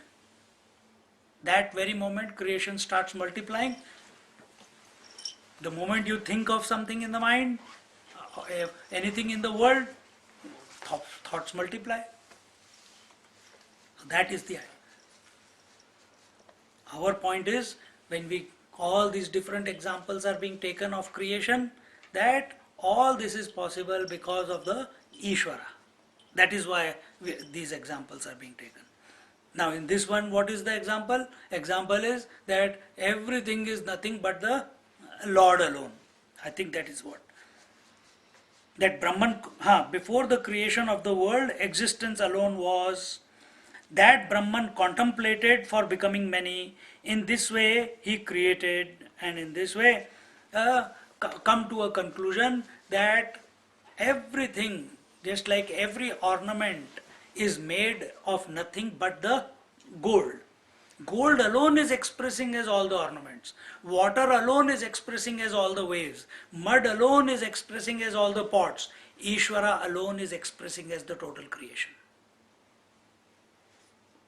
that very moment creation starts multiplying. The moment you think of something in the mind, anything in the world, thoughts multiply. That is the idea. Our point is, when all these different examples are being taken of creation, that all this is possible because of the Ishvara. That is why these examples are being taken. Now in this one, what is the example? Example is that everything is nothing but the Lord alone. I think that is what. That Brahman, before the creation of the world, existence alone was. That Brahman contemplated for becoming many. In this way he created, and in this way come to a conclusion that everything, just like every ornament, is made of nothing but the gold. Gold alone is expressing as all the ornaments. Water alone is expressing as all the waves. Mud alone is expressing as all the pots. Ishvara alone is expressing as the total creation.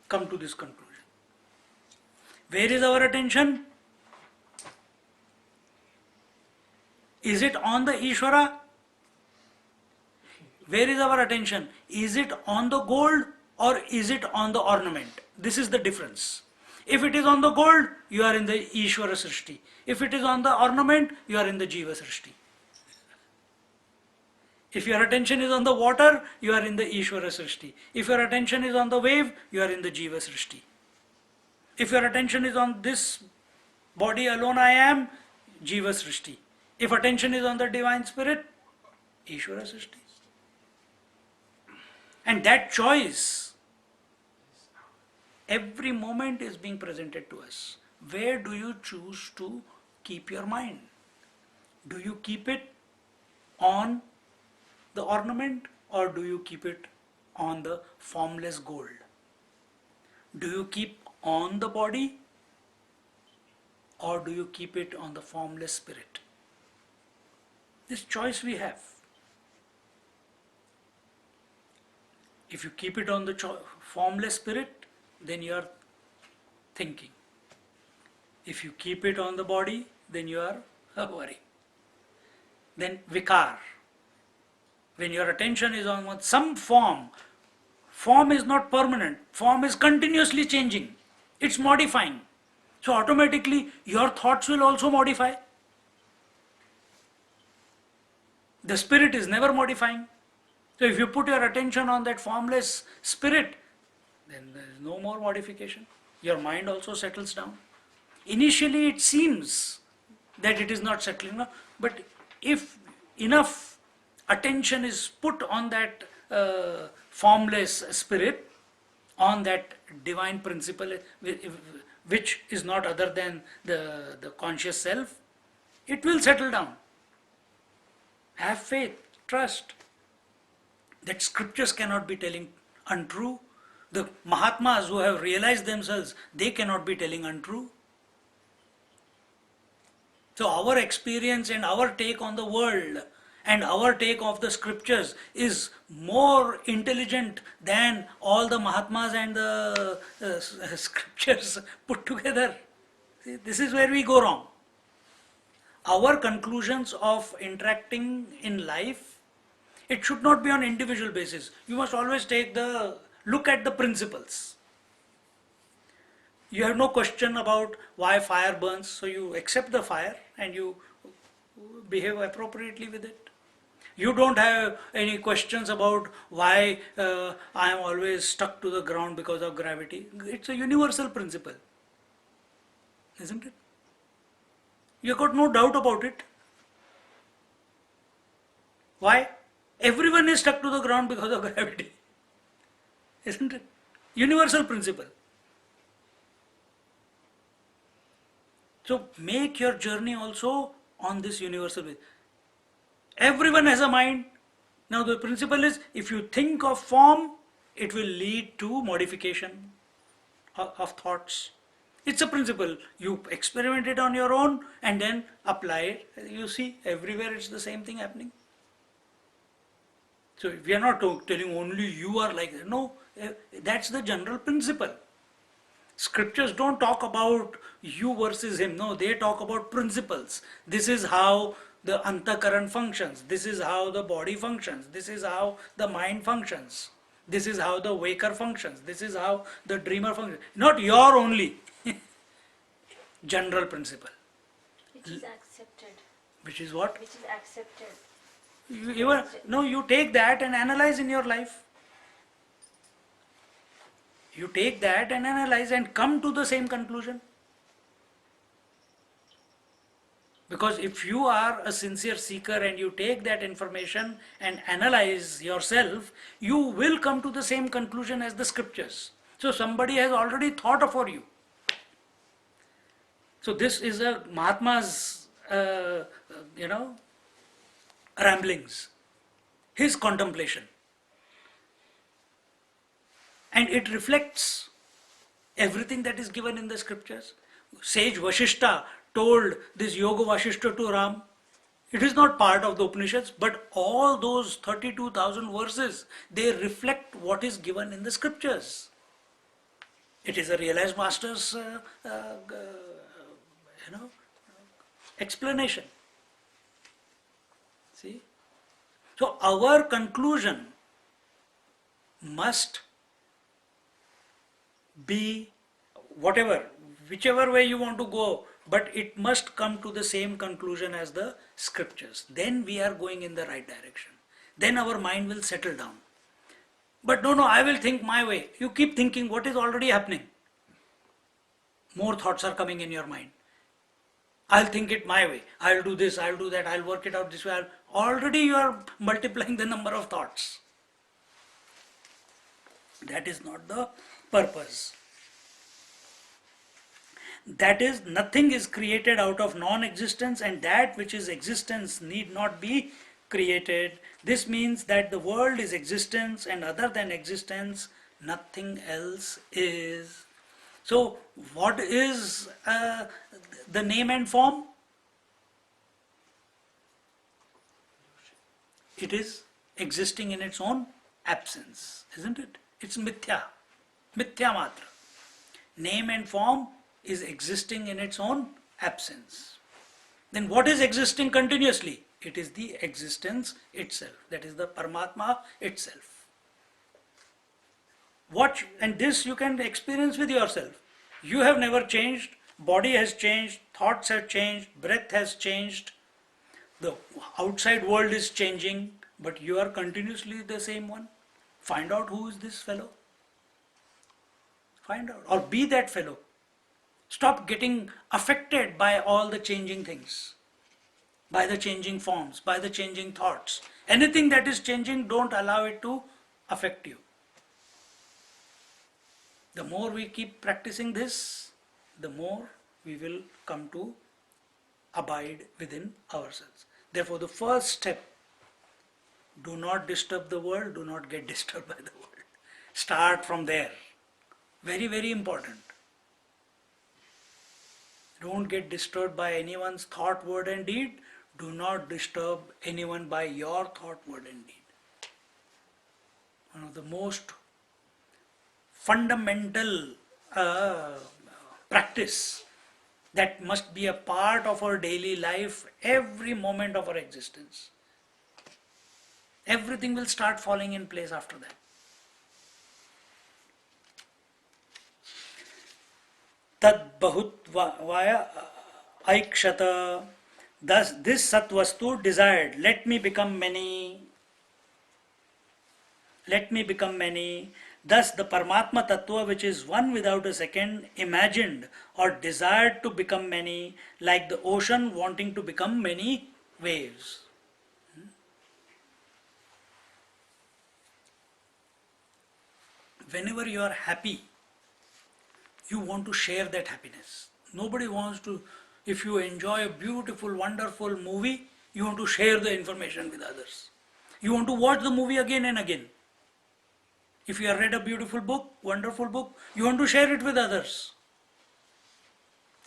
Come to this conclusion. Where is our attention? Is it on the Ishvara? Where is our attention? Is it on the gold or is it on the ornament? This is the difference. If it is on the gold, you are in the Ishvara Srishti. If it is on the ornament, you are in the Jiva Srishti. If your attention is on the water, you are in the Ishvara Srishti. If your attention is on the wave, you are in the Jiva Srishti. If your attention is on this body alone I am, Jiva Srishti. If attention is on the Divine Spirit, Ishvara Srishti. And that choice, every moment is being presented to us. Where do you choose to keep your mind? Do you keep it on the ornament or do you keep it on the formless gold? Do you keep on the body or do you keep it on the formless spirit? This choice we have. If you keep it on the formless spirit, then you are thinking. If you keep it on the body, then you are worrying. Then vikar. When your attention is on some form is not permanent. Form is continuously changing. It's modifying. So automatically your thoughts will also modify. The spirit is never modifying. So if you put your attention on that formless spirit, then there is no more modification. Your mind also settles down. Initially it seems that it is not settling, but if enough attention is put on that formless spirit, on that divine principle, which is not other than the conscious self, it will settle down. Have faith, trust that scriptures cannot be telling untrue. The Mahatmas who have realized themselves, they cannot be telling untrue. So our experience and our take on the world and our take of the scriptures is more intelligent than all the Mahatmas and the scriptures put together. See, this is where we go wrong. Our conclusions of interacting in life, it should not be on individual basis. You must always look at the principles. You have no question about why fire burns, so you accept the fire and you behave appropriately with it. You don't have any questions about why I am always stuck to the ground because of gravity. It's a universal principle, isn't it? You got no doubt about it. Why? Everyone is stuck to the ground because of gravity, isn't it? Universal principle. So make your journey also on this universal way. Everyone has a mind. Now the principle is, if you think of form, it will lead to modification of thoughts. It's a principle. You experiment it on your own and then apply it. You see, everywhere it's the same thing happening. So we are not telling only you are like that. No, that's the general principle. Scriptures don't talk about you versus him. No, they talk about principles. This is how the antakaran functions, this is how the body functions, this is how the mind functions, this is how the waker functions, this is how the dreamer functions. Not your only general principle. Which is accepted. Which is what? Which is accepted. You take that and analyze in your life. You take that and analyze and come to the same conclusion. Because if you are a sincere seeker and you take that information and analyze yourself, you will come to the same conclusion as the scriptures. So somebody has already thought for you. So this is a Mahatma's, ramblings, his contemplation. And it reflects everything that is given in the scriptures. Sage Vashishta told this Yoga Vashishta to Ram. It is not part of the Upanishads, but all those 32,000 verses, they reflect what is given in the scriptures. It is a realized master's explanation. See? So our conclusion must be whichever way you want to go, but it must come to the same conclusion as the scriptures. Then we are going in the right direction. Then our mind will settle down. But no, I will think my way. You keep thinking what is already happening. More thoughts are coming in your mind. I'll think it my way. I'll do this, I'll do that, I'll work it out this way. Already you are multiplying the number of thoughts. That is not the purpose. That is, nothing is created out of non-existence, and that which is existence need not be created. This means that the world is existence, and other than existence, nothing else is. So, what is the name and form? It is existing in its own absence, isn't it? It's mithya matra. Name and form is existing in its own absence. Then what is existing continuously? It is the existence itself, that is the Paramatma itself. Watch, and this you can experience with yourself. You have never changed, body has changed, thoughts have changed, breath has changed, the outside world is changing, but you are continuously the same one. Find out who is this fellow. Find out, or be that fellow. Stop getting affected by all the changing things, by the changing forms, by the changing thoughts. Anything that is changing, don't allow it to affect you. The more we keep practicing this, the more we will come to abide within ourselves. Therefore, the first step, do not disturb the world, do not get disturbed by the world. Start from there. Very, very important. Don't get disturbed by anyone's thought, word and deed. Do not disturb anyone by your thought, word and deed. One of the most fundamental practice that must be a part of our daily life, every moment of our existence. Everything will start falling in place after that. Tad bahut aikshata. Thus this satvastu desired, let me become many. Let me become many. Thus the Paramatma Tattva, which is one without a second, imagined or desired to become many, like the ocean wanting to become many waves. Whenever you are happy, you want to share that happiness. Nobody wants to, if you enjoy a beautiful, wonderful movie, you want to share the information with others. You want to watch the movie again and again. If you have read a beautiful book, wonderful book, you want to share it with others.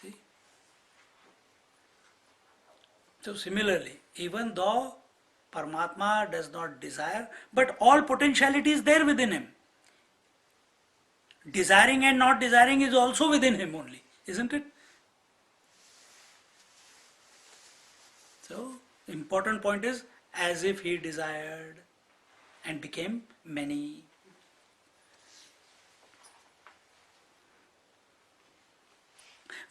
See? So similarly, even though Paramatma does not desire, but all potentiality is there within him. Desiring and not desiring is also within him only, isn't it? So, Important point is as if he desired and became many.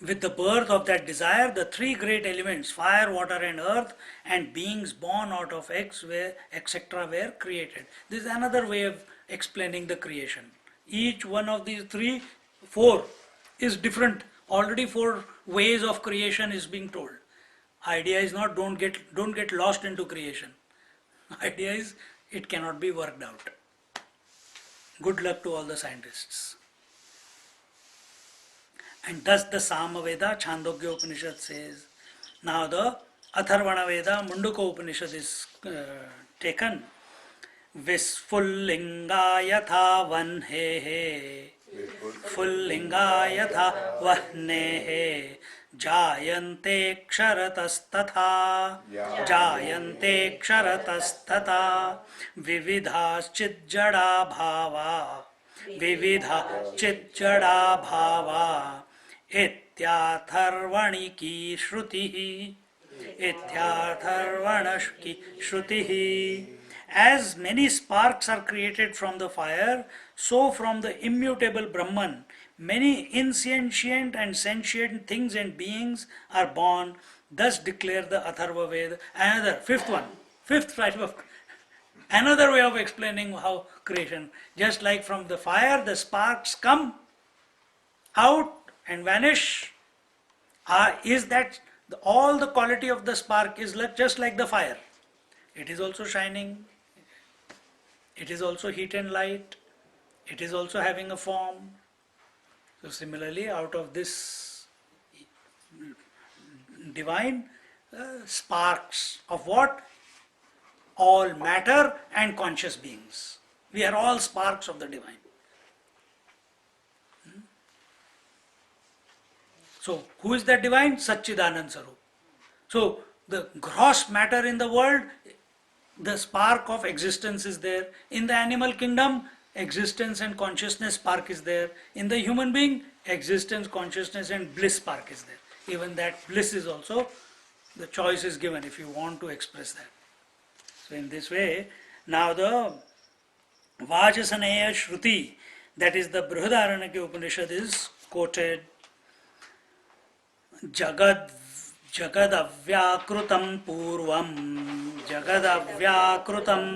With the birth of that desire, the three great elements, fire, water, and earth, and beings born out of X, were, etc., were created. This is another way of explaining the creation. Each one of these three, four, is different. Already four ways of creation is being told. Idea is not don't get lost into creation. Idea is it cannot be worked out. Good luck to all the scientists. And thus the Samaveda, Chandogya Upanishad says. Now the Atharvana Veda, Munduka Upanishad is taken. Visfullinga yatha vanhehe, Fullinga yatha vahnehe, Jayante ksharatastatha, Jayante ksharatastatha, Vividhaschid jada bhava, विविधा चिज्जड़ा भावा इत्याथर्वणि की श्रुति इत्याथर्वणश की श्रुति. As many sparks are created from the fire, so from the immutable Brahman many insentient and sentient things and beings are born. Thus declare the Atharva Veda. Another fifth type of another way of explaining how creation, just like from the fire the sparks come out and vanish, is that all the quality of the spark is just like the fire. It is also shining, it is also heat and light, it is also having a form. So similarly, out of this divine sparks of what? All matter and conscious beings. We are all sparks of the divine. So, who is that divine? Satchidanand Sarup. So, the gross matter in the world, the spark of existence is there. In the animal kingdom, existence and consciousness spark is there. In the human being, existence, consciousness and bliss spark is there. Even that bliss is also, the choice is given if you want to express that. So in this way, now the Vajasaneya Shruti, that is the Brihadaranyaka Upanishad, is quoted. Jagadavyakrutam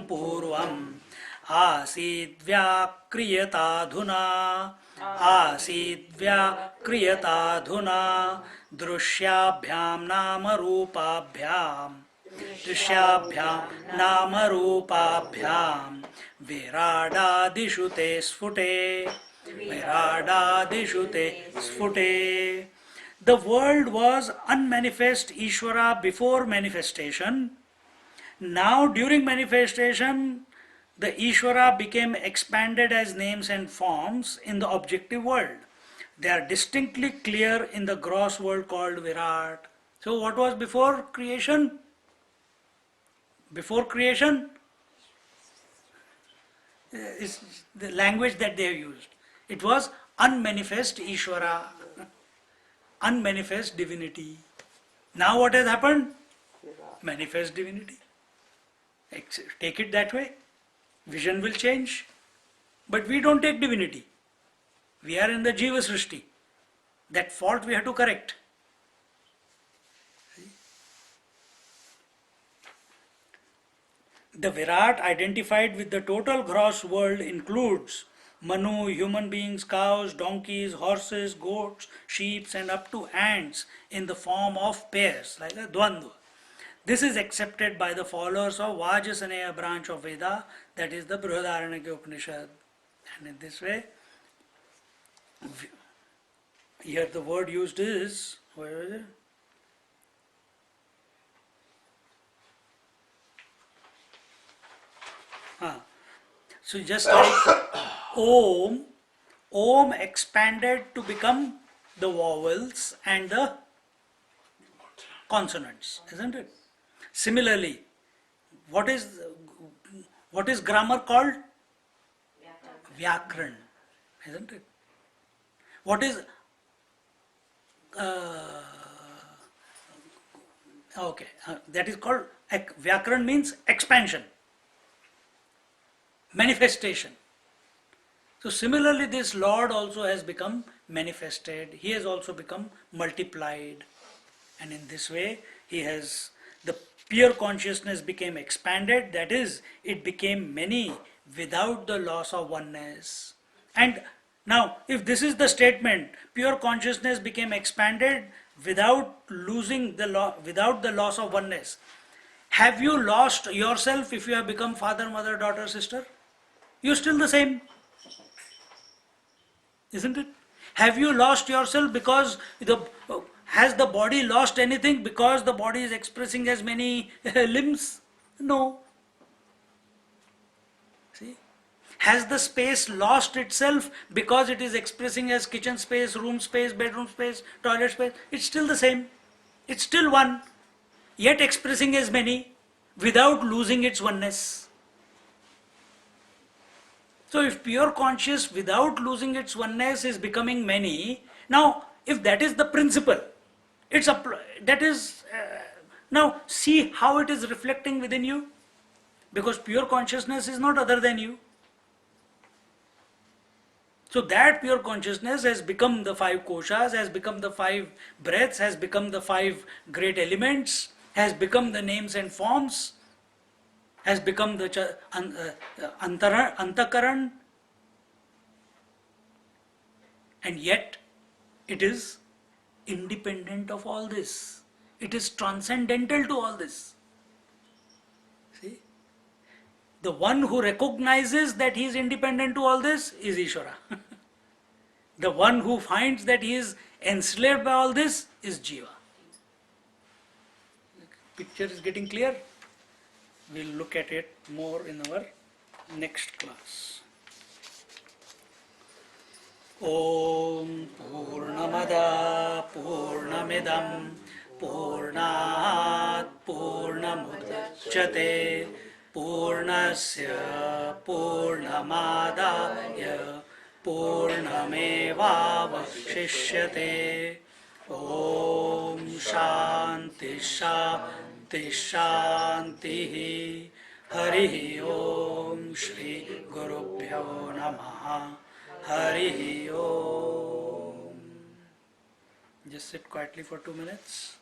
purvam asidvyakriyatadhuna drishyabhyam namarupabhyam viradadishu te sfute. The world was unmanifest Ishvara before manifestation. Now during manifestation, the Ishvara became expanded as names and forms in the objective world. They are distinctly clear in the gross world called Virat. So what was before creation? Before creation is the language that they have used. It was unmanifest Ishvara, unmanifest divinity. Now what has happened? Manifest divinity. Take it that way. Vision will change. But we don't take divinity. We are in the Jiva Srishti. That fault we have to correct. The Virat identified with the total gross world includes Manu, human beings, cows, donkeys, horses, goats, sheep, and up to ants in the form of pairs, like a Dvandva. This is accepted by the followers of Vajasaneya branch of Veda, that is the Brihadaranyaka Upanishad. And in this way, here the word used is, where is it? So just like Om expanded to become the vowels and the consonants, isn't it? Similarly, what is grammar called? Vyakran, isn't it? What is Okay, that is called Vyakaran means expansion, manifestation. So similarly, this Lord also has become manifested. He has also become multiplied, and in this way, he has the pure consciousness became expanded. That is, it became many without the loss of oneness. And now, if this is the statement, pure consciousness became expanded without losing without the loss of oneness. Have you lost yourself if you have become father, mother, daughter, sister? You're still the same, isn't it? Have you lost yourself because has the body lost anything because the body is expressing as many limbs? No. See? Has the space lost itself because it is expressing as kitchen space, room space, bedroom space, toilet space? It's still the same. It's still one, yet expressing as many without losing its oneness. So if pure conscious without losing its oneness is becoming many, now if that is the principle, that is now see how it is reflecting within you, because pure consciousness is not other than you. So that pure consciousness has become the five koshas, has become the five breaths, has become the five great elements, has become the names and forms, has become the antakaran, and yet it is independent of all this. It is transcendental to all this. See? The one who recognizes that he is independent to all this is Ishvara. The one who finds that he is enslaved by all this is Jiva. Picture is getting clear? We'll look at it more in our next class. Om Purnamada Purnamidam Purnat Purnamudachyate Purnasya Purnamadaya Purnamevavashishyate. Om Shanti Shanti Shanti. Hari Om Shri Gurubhyo Namaha. Hari Om. Just sit quietly for 2 minutes.